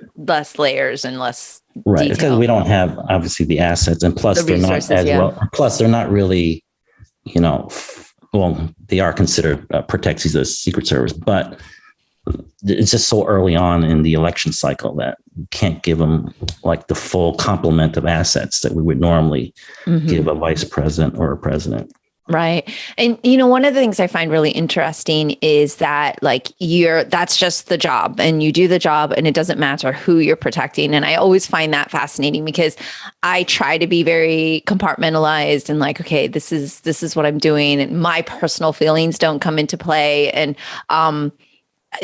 layers and less right, because we don't have obviously the assets, and plus they're not as well. Plus they're not really, well, they are considered protectees of the Secret Service, but it's just so early on in the election cycle that you can't give them like the full complement of assets that we would normally give a vice president or a president. Right. And, one of the things I find really interesting is that like that's just the job, and you do the job and it doesn't matter who you're protecting. And I always find that fascinating because I try to be very compartmentalized and like, okay, this is what I'm doing. And my personal feelings don't come into play. And,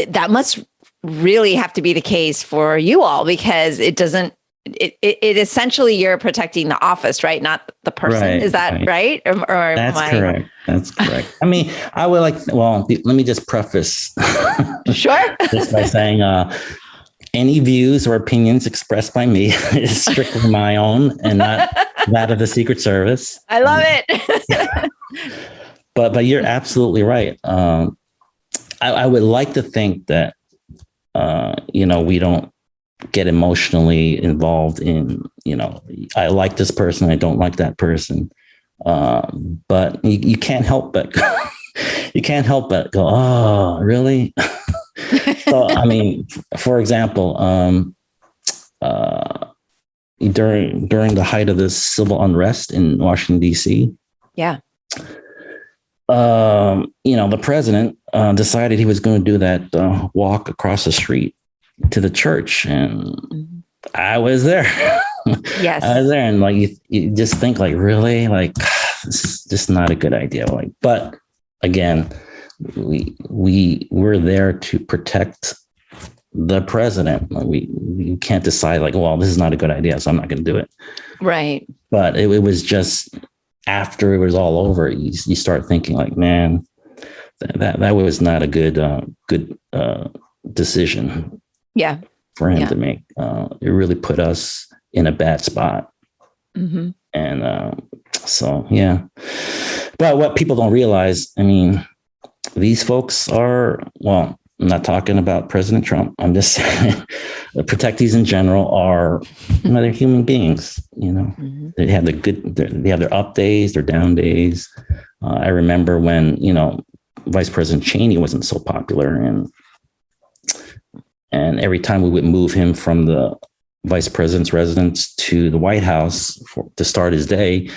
that must really have to be the case for you all, because it essentially you're protecting the office, right? Not the person. Right, is that right? Or that's correct. That's correct. I mean, I would let me just preface sure. this by saying, any views or opinions expressed by me is strictly my own and not that of the Secret Service. I love it. But you're absolutely right. I would like to think that, we don't get emotionally involved in, I like this person, I don't like that person. But you can't help but go, oh, really? So, I mean, for example, during the height of this civil unrest in Washington, D.C. Yeah. The president decided he was going to do that walk across the street to the church, and I was there. Yes, I was there, and like you just think like, really, like this is just not a good idea. Like, but again, we're there to protect the president. Like, we can't decide like, well, this is not a good idea, so I'm not going to do it. Right. But it was just after it was all over, you start thinking like, man, that was not a good decision. Yeah. For him to make. It really put us in a bad spot. And so, yeah. But what people don't realize, I mean, these folks are, well, I'm not talking about President Trump. I'm just saying the protectees in general are, they're human beings, They have they have their up days, their down days. I remember when, Vice President Cheney wasn't so popular, and every time we would move him from the vice president's residence to the White House to start his day,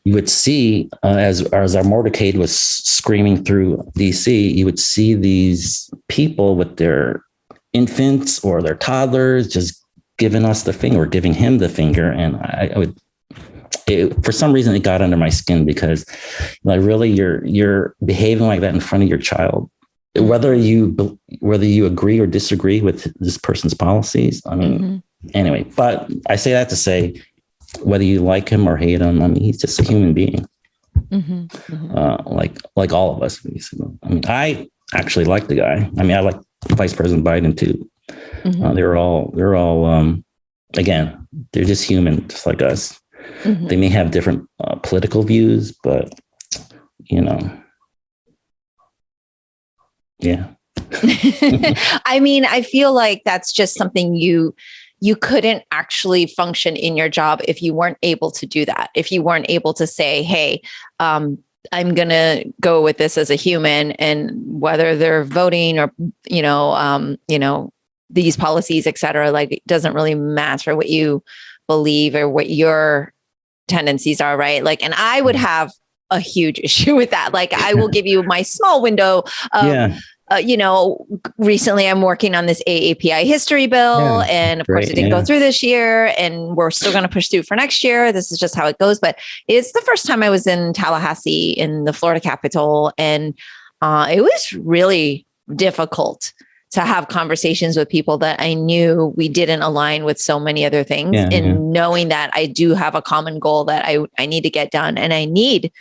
you would see as our motorcade was screaming through DC, you would see these people with their infants or their toddlers just giving us the finger, giving him the finger, and for some reason it got under my skin because, like, really, you're behaving like that in front of your child. Whether you agree or disagree with this person's policies, I mean, anyway. But I say that to say, whether you like him or hate him, I mean, he's just a human being, like all of us. I mean, I actually like the guy. I mean, I like Vice President Biden too. They're all again, they're just human, just like us. They may have different political views, but yeah. I mean, I feel like that's just something you couldn't actually function in your job if you weren't able to do that. If you weren't able to say, hey, I'm going to go with this as a human, and whether they're voting or, these policies, et cetera, like, it doesn't really matter what you believe or what your tendencies are. Right. Like, and I would have a huge issue with that. Like, I will give you my small window of, recently I'm working on this AAPI history bill. And of course it didn't go through this year, and we're still going to pursue for next year. This is just how it goes. But it's the first time I was in Tallahassee, in the Florida capital. And it was really difficult to have conversations with people that I knew we didn't align with so many other things, knowing that I do have a common goal that I need to get done, and I need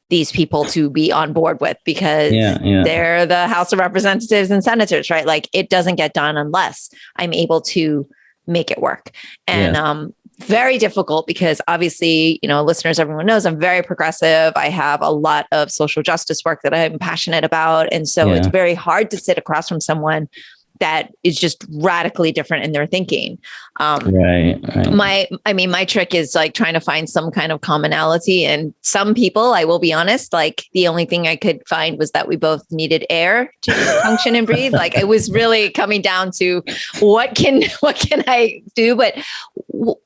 these people to be on board with, because they're the House of Representatives and Senators, right? Like, it doesn't get done unless I'm able to make it work. And very difficult, because obviously, listeners, everyone knows I'm very progressive. I have a lot of social justice work that I'm passionate about. And so it's very hard to sit across from someone that is just radically different in their thinking. Right. My trick is like trying to find some kind of commonality. And some people, I will be honest, like the only thing I could find was that we both needed air to function and breathe. Like, it was really coming down to what can I do? But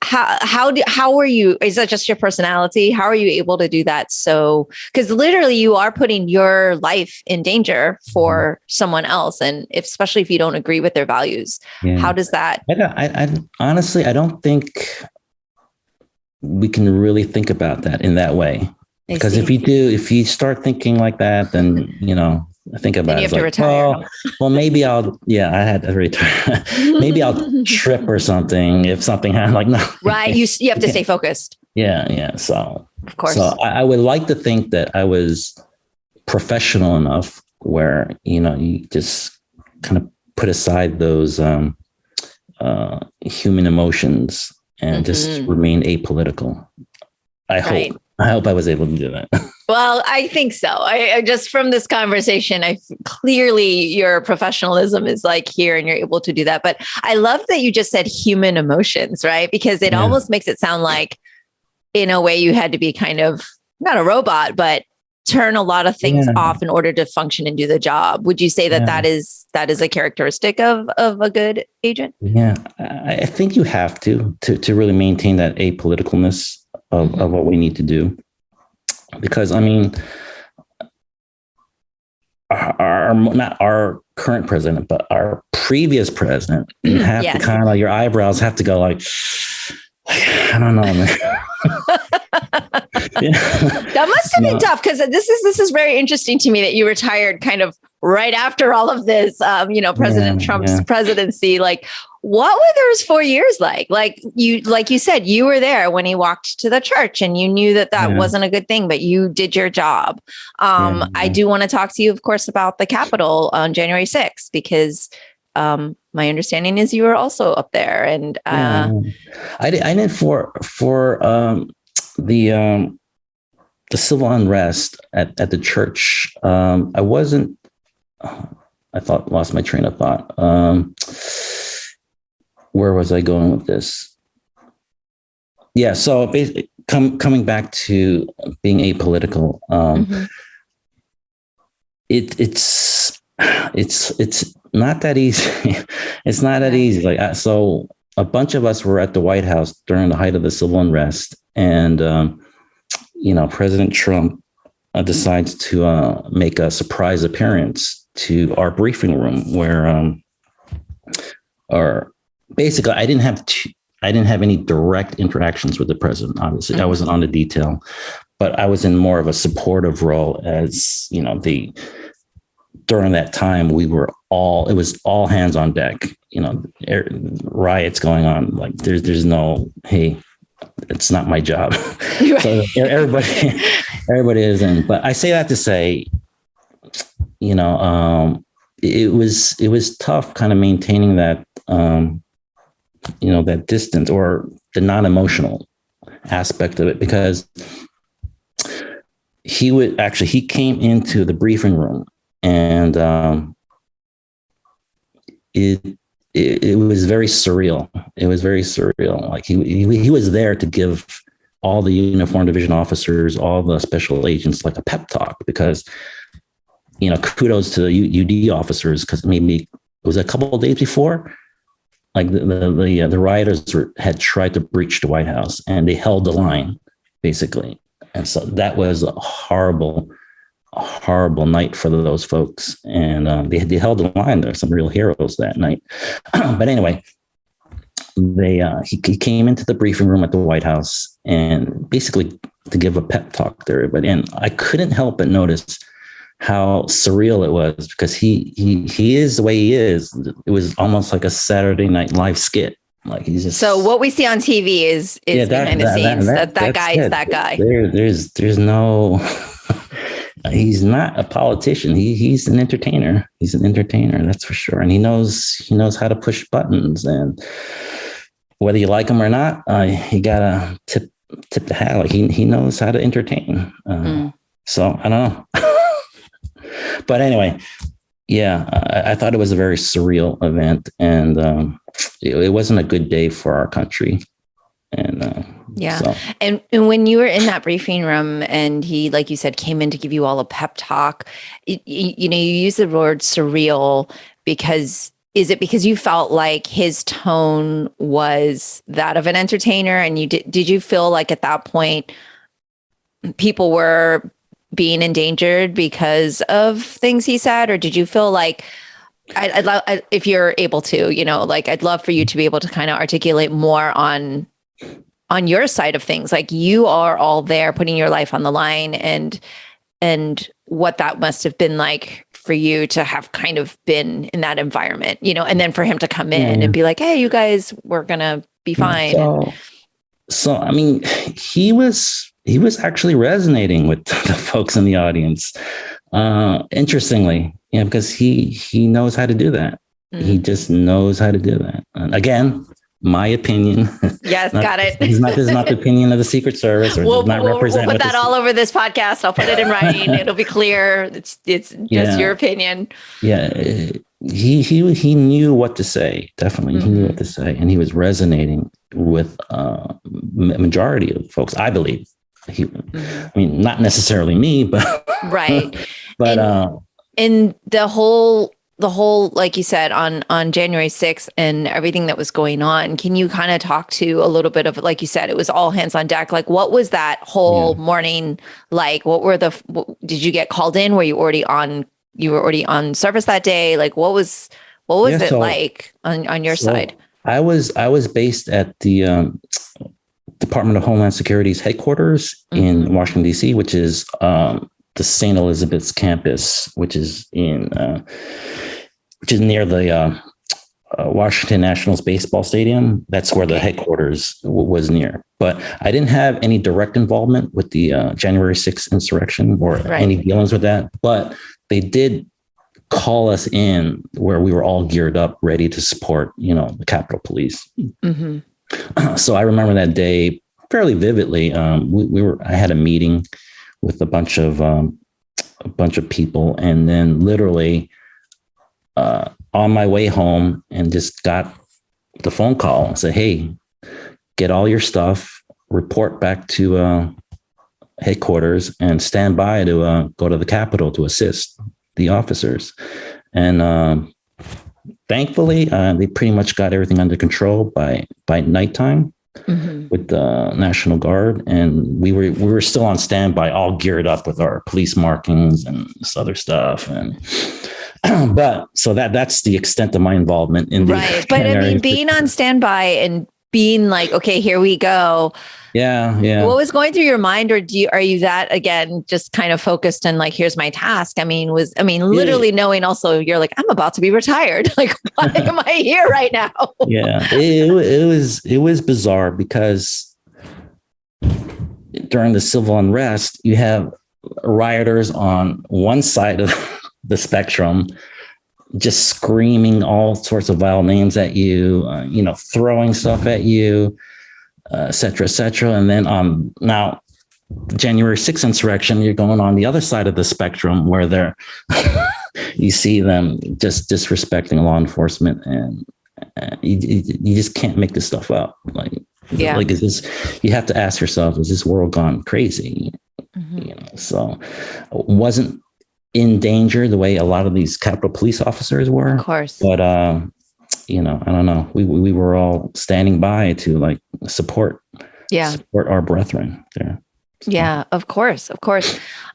how are you? Is that just your personality? How are you able to do that? So, because literally you are putting your life in danger for someone else, and especially if you don't agree with their values. How does that? I honestly, I don't think we can really think about that in that way. Because if you start thinking like that, then, I think about it. You have to retire. Well, maybe I had to retire. Maybe I'll trip or something if something happened. Like, no. Right. You have to stay focused. Yeah. So, of course. So I would like to think that I was professional enough where, you just kind of put aside those human emotions and just remain apolitical. I hope I was able to do that. Well, I think so. I just, from this conversation, clearly your professionalism is like here, and you're able to do that. But I love that you just said human emotions, right? Because it almost makes it sound like, in a way, you had to be kind of not a robot, but turn a lot of things off in order to function and do the job. Would you say that is a characteristic of a good agent? Yeah, I think you have to really maintain that apoliticalness of what we need to do. Because, I mean, not our current president, but our previous president, you have to kind of, your eyebrows have to go like, I don't know, man. That must have been tough, because this is very interesting to me that you retired kind of right after all of this, President Trump's presidency. Like, what were those 4 years like? Like you said, you were there when he walked to the church, and you knew that wasn't a good thing, but you did your job. I do want to talk to you, of course, about the Capitol on January 6th, because my understanding is you were also up there, and I did for the civil unrest at the church. I wasn't. Lost my train of thought. Where was I going with this? Yeah, so basically, coming back to being apolitical, it's not that easy. It's not that easy. Like, so a bunch of us were at the White House during the height of the civil unrest, and President Trump decides to make a surprise appearance to our briefing room, where, or basically, I didn't have any direct interactions with the president. Obviously, I wasn't on the detail, but I was in more of a supportive role, as during that time, it was all hands on deck, riots going on. Like, there's no, hey, it's not my job. So everybody is in. But I say that to say, it was tough kind of maintaining that, that distance, or the non-emotional aspect of it, because he came into the briefing room, and it was very surreal. It was very surreal. Like, he was there to give all the uniform division officers, all the special agents, like a pep talk, because, kudos to the UD officers, because maybe it was a couple of days before, like the rioters had tried to breach the White House, and they held the line, basically. And so that was a horrible night for those folks. And they held the line. There were some real heroes that night. But anyway, he came into the briefing room at the White House, and basically to give a pep talk to everybody. And I couldn't help but notice how surreal it was, because he is the way he is. It was almost like a Saturday Night Live skit. Like, he's just, so what we see on TV is behind the scenes. That guy is that guy. There's no He's not a politician. He's an entertainer. He's an entertainer, that's for sure. And he knows how to push buttons. And whether you like him or not, you gotta tip the hat. Like he knows how to entertain. So I don't know. But anyway, yeah, I thought it was a very surreal event, and it wasn't a good day for our country. And yeah. So. And when you were in that briefing room and he, like you said, came in to give you all a pep talk, you use the word surreal because is it because you felt like his tone was that of an entertainer? And did you feel like at that point people were being endangered because of things he said? Or did you feel like, I'd love, if you're able to, I'd love for you to be able to kind of articulate more on your side of things. Like you are all there putting your life on the line and what that must have been like for you to have kind of been in that environment, and then for him to come in and be like, hey, you guys, we're going to be fine. So, I mean, he was actually resonating with the folks in the audience. Interestingly, because he knows how to do that. Mm-hmm. He just knows how to do that. And again, my opinion. Yes, got it. This is not the opinion of the Secret Service, or we'll put that all over this podcast. I'll put it in writing. It'll be clear. It's just your opinion. Yeah, he knew what to say. Definitely, he knew what to say, and he was resonating with majority of folks. I believe. I mean, not necessarily me, but right. But and the whole, like you said, on January 6th and everything that was going on, can you kind of talk to a little bit of, like you said, it was all hands on deck. Like, what was that whole morning like? Did you get called in? Were you already on service that day? Like, what was it like on your side? I was based at the Department of Homeland Security's headquarters in Washington, D.C., which is the St. Elizabeth's campus, which is near the Washington Nationals baseball stadium. That's where the headquarters was near. But I didn't have any direct involvement with the January 6th insurrection or any dealings with that. But they did call us in where we were all geared up, ready to support, the Capitol Police. Mm-hmm. So I remember that day fairly vividly. I had a meeting with a bunch of people, and then literally on my way home, and just got the phone call and said, "Hey, get all your stuff, report back to headquarters, and stand by to go to the Capitol to assist the officers." And thankfully, they pretty much got everything under control by nighttime. With the National Guard, and we were still on standby, all geared up with our police markings and this other stuff. And but so that's the extent of my involvement in the But I mean, being on standby and being like, okay, here we go. Yeah. What was going through your mind, or are you that again just kind of focused on like, here's my task? I mean, literally knowing also you're like, I'm about to be retired. Like, why am I here right now? Yeah, it was bizarre because during the civil unrest, you have rioters on one side of the spectrum, just screaming all sorts of vile names at you, throwing stuff at you. Et cetera. And then now January 6th insurrection, you're going on the other side of the spectrum where you see them just disrespecting law enforcement, and you just can't make this stuff up. Like is this, you have to ask yourself, is this world gone crazy? So wasn't in danger the way a lot of these Capitol Police officers were, of course, but I don't know. We were all standing by to support our brethren there. So. Yeah, of course.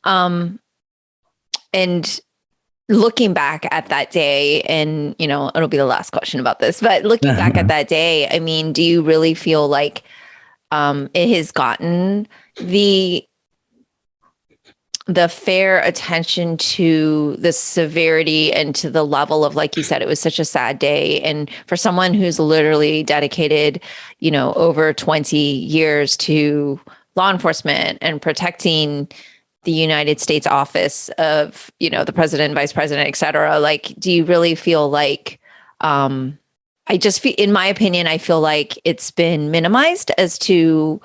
And looking back at that day, and it'll be the last question about this, but looking back at that day, I mean, do you really feel like it has gotten the fair attention to the severity and to the level of, like you said, it was such a sad day. And for someone who's literally dedicated, over 20 years to law enforcement and protecting the United States office of, the president, vice president, et cetera, like, do you really feel like, I just feel, in my opinion, I feel like it's been minimized as to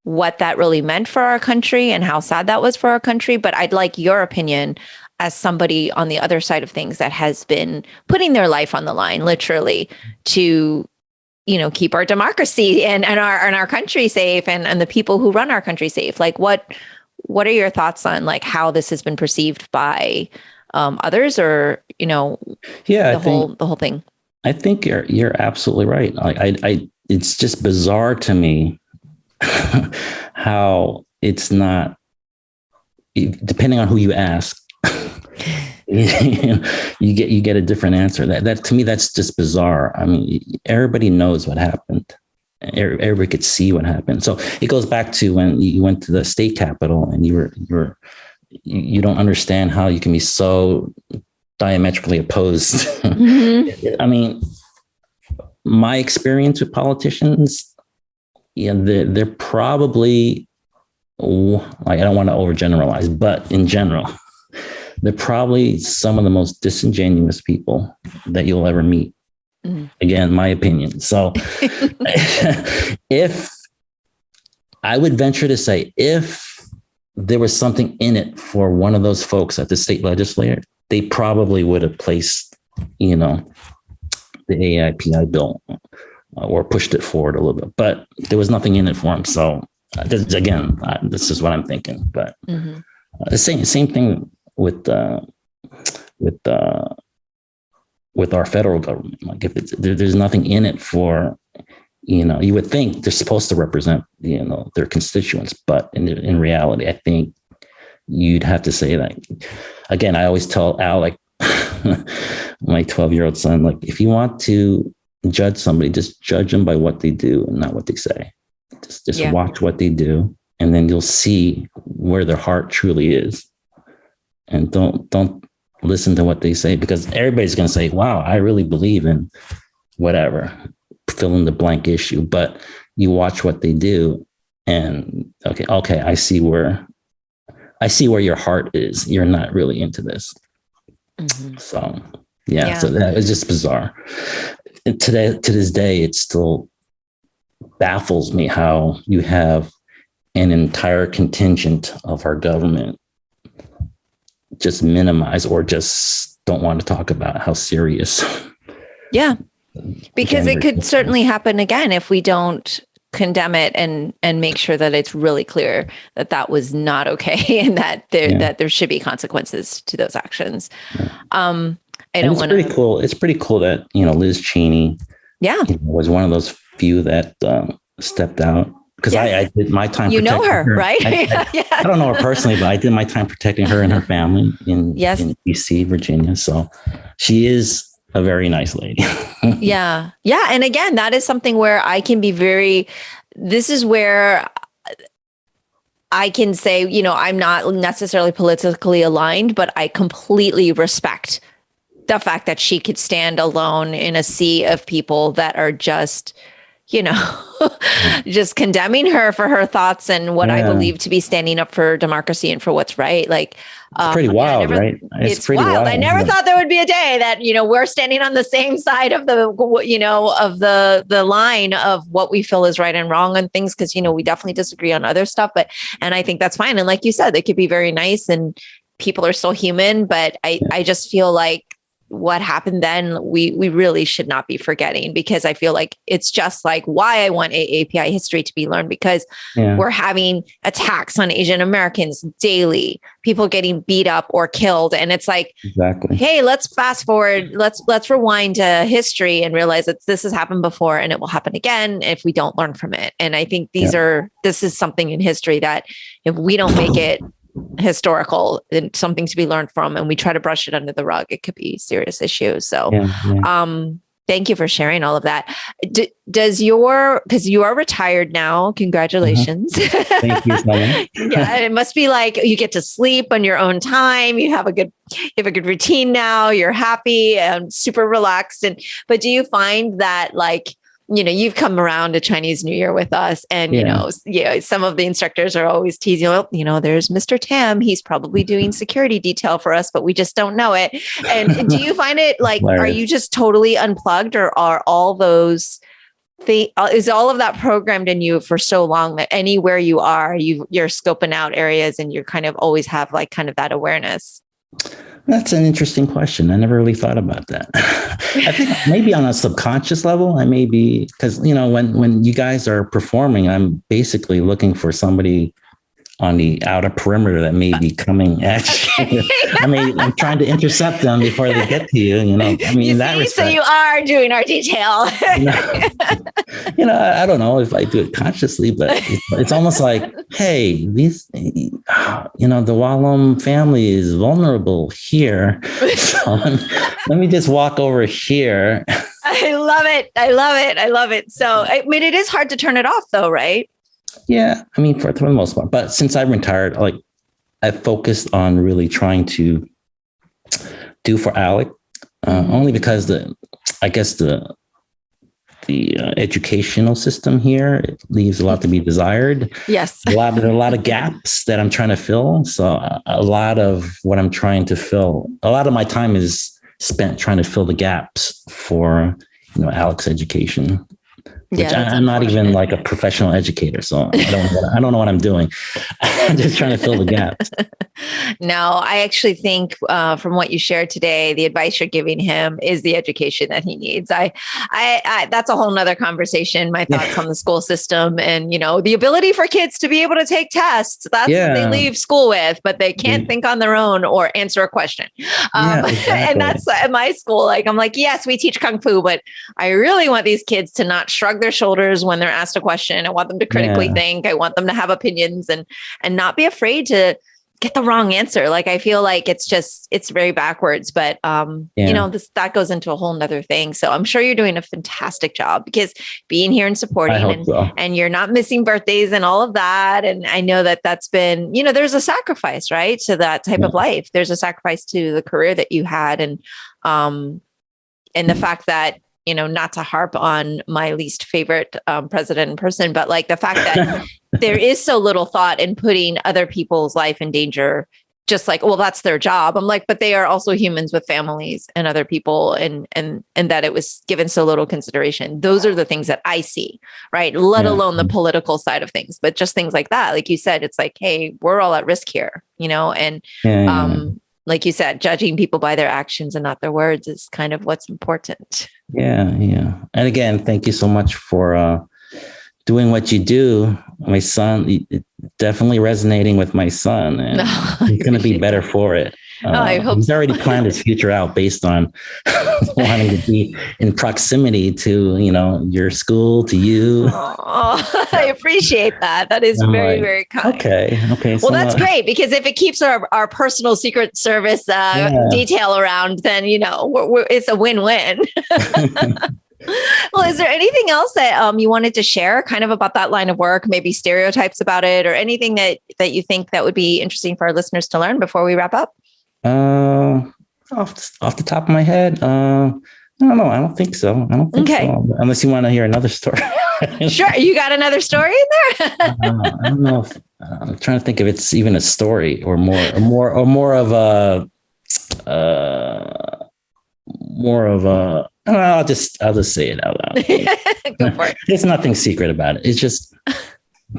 what that really meant for our country and how sad that was for our country. But I'd like your opinion as somebody on the other side of things that has been putting their life on the line, literally, to, keep our democracy and our country safe and the people who run our country safe. Like, what are your thoughts on like how this has been perceived by others, or the whole thing? I think you're absolutely right. Like it's just bizarre to me how it's not, depending on who you ask, you get a different answer. That to me, that's just bizarre. I mean, everybody knows what happened. Everybody could see what happened. So it goes back to when you went to the state capitol and you don't understand how you can be so diametrically opposed. Mm-hmm. I mean, my experience with politicians, they're probably, like, I don't want to overgeneralize, but in general, they're probably some of the most disingenuous people that you'll ever meet. Mm-hmm. Again, my opinion. So if I would venture to say, if there was something in it for one of those folks at the state legislature, they probably would have placed, the AIPI bill or pushed it forward a little bit, but there was nothing in it for him. So this is what I'm thinking. But mm-hmm. The same thing with our federal government. Like, if there's nothing in it for, you would think they're supposed to represent, their constituents, but in reality, I think you'd have to say that. Again, I always tell Alec, my 12-year-old son, like, if you want to judge somebody, just judge them by what they do and not what they say. Just watch what they do, and then you'll see where their heart truly is. And don't listen to what they say, because everybody's going to say, wow, I really believe in whatever, fill in the blank issue. But you watch what they do, and okay, I see where your heart is. You're not really into this. Mm-hmm. So, so that was just bizarre. And to this day, it still baffles me how you have an entire contingent of our government just minimize or just don't want to talk about how serious. Yeah, because it could certainly happen again if we don't condemn it and make sure that it's really clear that was not okay and that there should be consequences to those actions. Yeah. It's pretty cool. It's pretty cool that, Liz Cheney was one of those few that stepped out. Because I did my time. You know her, right? I don't know her personally, but I did my time protecting her and her family in DC, Virginia. So she is a very nice lady. Yeah. And again, that is something where I can be this is where I can say, I'm not necessarily politically aligned, but I completely respect the fact that she could stand alone in a sea of people that are just, just condemning her for her thoughts and what I believe to be standing up for democracy and for what's right. Like, it's pretty wild, right? It's pretty wild. I never thought there would be a day that, we're standing on the same side of the, of the line of what we feel is right and wrong on things. Cause, we definitely disagree on other stuff, and I think that's fine. And like you said, they could be very nice and people are still human, but I just feel like what happened then, we really should not be forgetting, because I feel like it's just like why I want AAPI history to be learned, because we're having attacks on Asian Americans daily, people getting beat up or killed. And it's like, hey, let's fast forward. Let's rewind to history and realize that this has happened before and it will happen again if we don't learn from it. And I think this is something in history that if we don't make it historical and something to be learned from, and we try to brush it under the rug, it could be serious issues. So, thank you for sharing all of that. Because you are retired now, congratulations. Thank you so much. It must be like you get to sleep on your own time. You have a good routine now. You're happy and super relaxed. But do you find that, like, you've come around to Chinese New Year with us, and some of the instructors are always teasing, well, there's Mr. Tam. He's probably doing security detail for us, but we just don't know it. And do you find it like, are you just totally unplugged, or are all those is all of that programmed in you for so long that anywhere you are, you're scoping out areas and you're kind of always have like kind of that awareness? That's an interesting question. I never really thought about that. I think maybe on a subconscious level, I may be, because, when you guys are performing, I'm basically looking for somebody on the outer perimeter that may be coming at you. I'm trying to intercept them before they get to you. In that respect. So you are doing our detail. I don't know if I do it consciously, but it's almost like, hey, these, the Wallam family is vulnerable here. So let me just walk over here. I love it. I love it. I love it. So, it is hard to turn it off though, right? Yeah, for the most part. But since I've retired, I focused on really trying to do for Alec, only because the educational system here, it leaves a lot to be desired. Yes, there are a lot of gaps that I'm trying to fill. So a lot of what I'm trying to fill, a lot of my time is spent trying to fill the gaps for Alec's education. Which I'm not even like a professional educator, so I don't know what I'm doing. I'm just trying to fill the gaps. No, I actually think from what you shared today, the advice you're giving him is the education that he needs. I that's a whole nother conversation. My thoughts on the school system and the ability for kids to be able to take tests. That's what they leave school with, but they can't think on their own or answer a question. Exactly. And that's at my school. I'm like, yes, we teach Kung Fu, but I really want these kids to not shrug their shoulders when they're asked a question. I want them to critically think. I want them to have opinions and not be afraid to get the wrong answer. I feel like it's very backwards, but that goes into a whole nother thing. So I'm sure you're doing a fantastic job, because being here and supporting and you're not missing birthdays and all of that. And I know that's been, there's a sacrifice, right? To that type of life. There's a sacrifice to the career that you had. And the fact that, not to harp on my least favorite president in person, but the fact that there is so little thought in putting other people's life in danger, just well, that's their job. I'm like, but they are also humans with families and other people, and that it was given so little consideration. Those are the things that I see, right? Let alone the political side of things, but just things like that. Like you said, it's like, hey, we're all at risk here, and like you said, judging people by their actions and not their words is kind of what's important. Yeah. And again, thank you so much for doing what you do. My son, definitely resonating with my son, and he's going to be better for it. I hope he's already planned his future out based on wanting to be in proximity to, your school, to you. Oh, I appreciate that. That is very, very kind. Okay. Well, so that's great, because if it keeps our personal Secret Service detail around, then, it's a win-win. Well, is there anything else that you wanted to share kind of about that line of work, maybe stereotypes about it, or anything that you think that would be interesting for our listeners to learn before we wrap up? Off the top of my head, I don't know. I don't think so. So. Unless you want to hear another story. Sure. You got another story in there? I don't know. I'm trying to think if it's even a story or more of a. I'll just say it out loud. Go for it. There's nothing secret about it. It's just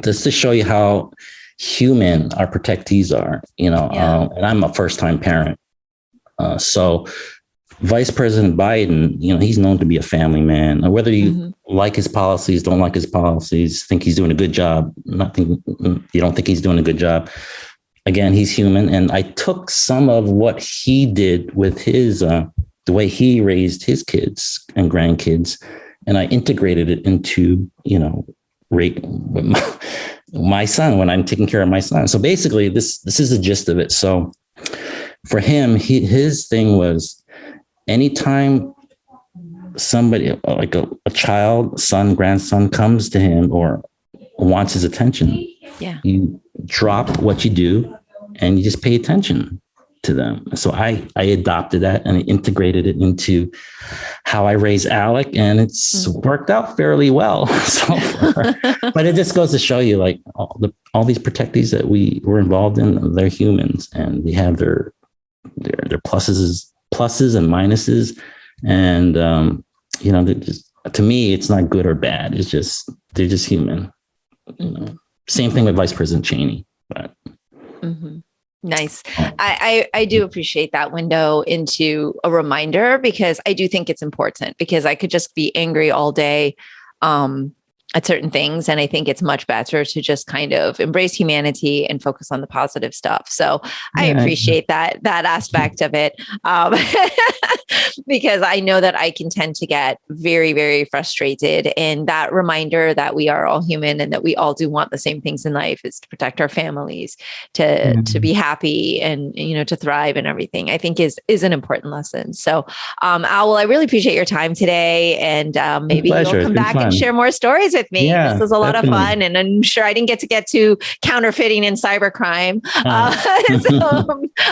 to show you how human our protectees are, and I'm a first-time parent. So Vice President Biden, he's known to be a family man. Whether you like his policies, don't like his policies, think he's doing a good job, you don't think he's doing a good job. Again, he's human. And I took some of what he did with his, the way he raised his kids and grandkids, and I integrated it into, my son when I'm taking care of my son. So basically this is the gist of it. So for him, his thing was anytime somebody like a child, son, grandson comes to him or wants his attention, you drop what you do and you just pay attention to them. So I adopted that and I integrated it into how I raise Alec, and it's worked out fairly well so far. But it just goes to show you, like, all these protectees that we were involved in, they're humans, and they have their pluses and minuses, and to me, it's not good or bad. It's just they're just human. Same thing with Vice President Cheney, but. Nice. I do appreciate that window into a reminder, because I do think it's important, because I could just be angry all day at certain things. And I think it's much better to just kind of embrace humanity and focus on the positive stuff. So I appreciate that aspect of it. Because I know that I can tend to get very, very frustrated. And that reminder that we are all human and that we all do want the same things in life is to protect our families, to be happy and, to thrive and everything, I think is an important lesson. So, Al, I really appreciate your time today. And maybe you'll come back and share more stories with me. Yeah, this was a lot of fun. And I'm sure I didn't get to counterfeiting and cybercrime. So,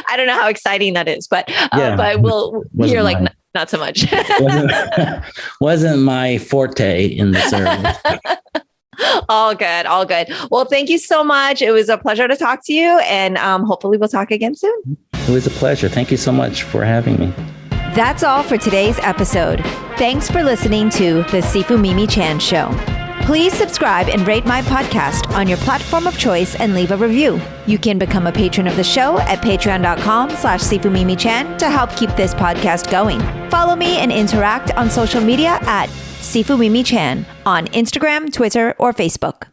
I don't know how exciting that is, but you're like, not so much. wasn't my forte in the service. All good. Well, thank you so much. It was a pleasure to talk to you, and hopefully we'll talk again soon. It was a pleasure. Thank you so much for having me. That's all for today's episode. Thanks for listening to the Sifu Mimi Chan Show. Please subscribe and rate my podcast on your platform of choice and leave a review. You can become a patron of the show at patreon.com/SifuMimiChan to help keep this podcast going. Follow me and interact on social media at Sifu Mimi Chan on Instagram, Twitter, or Facebook.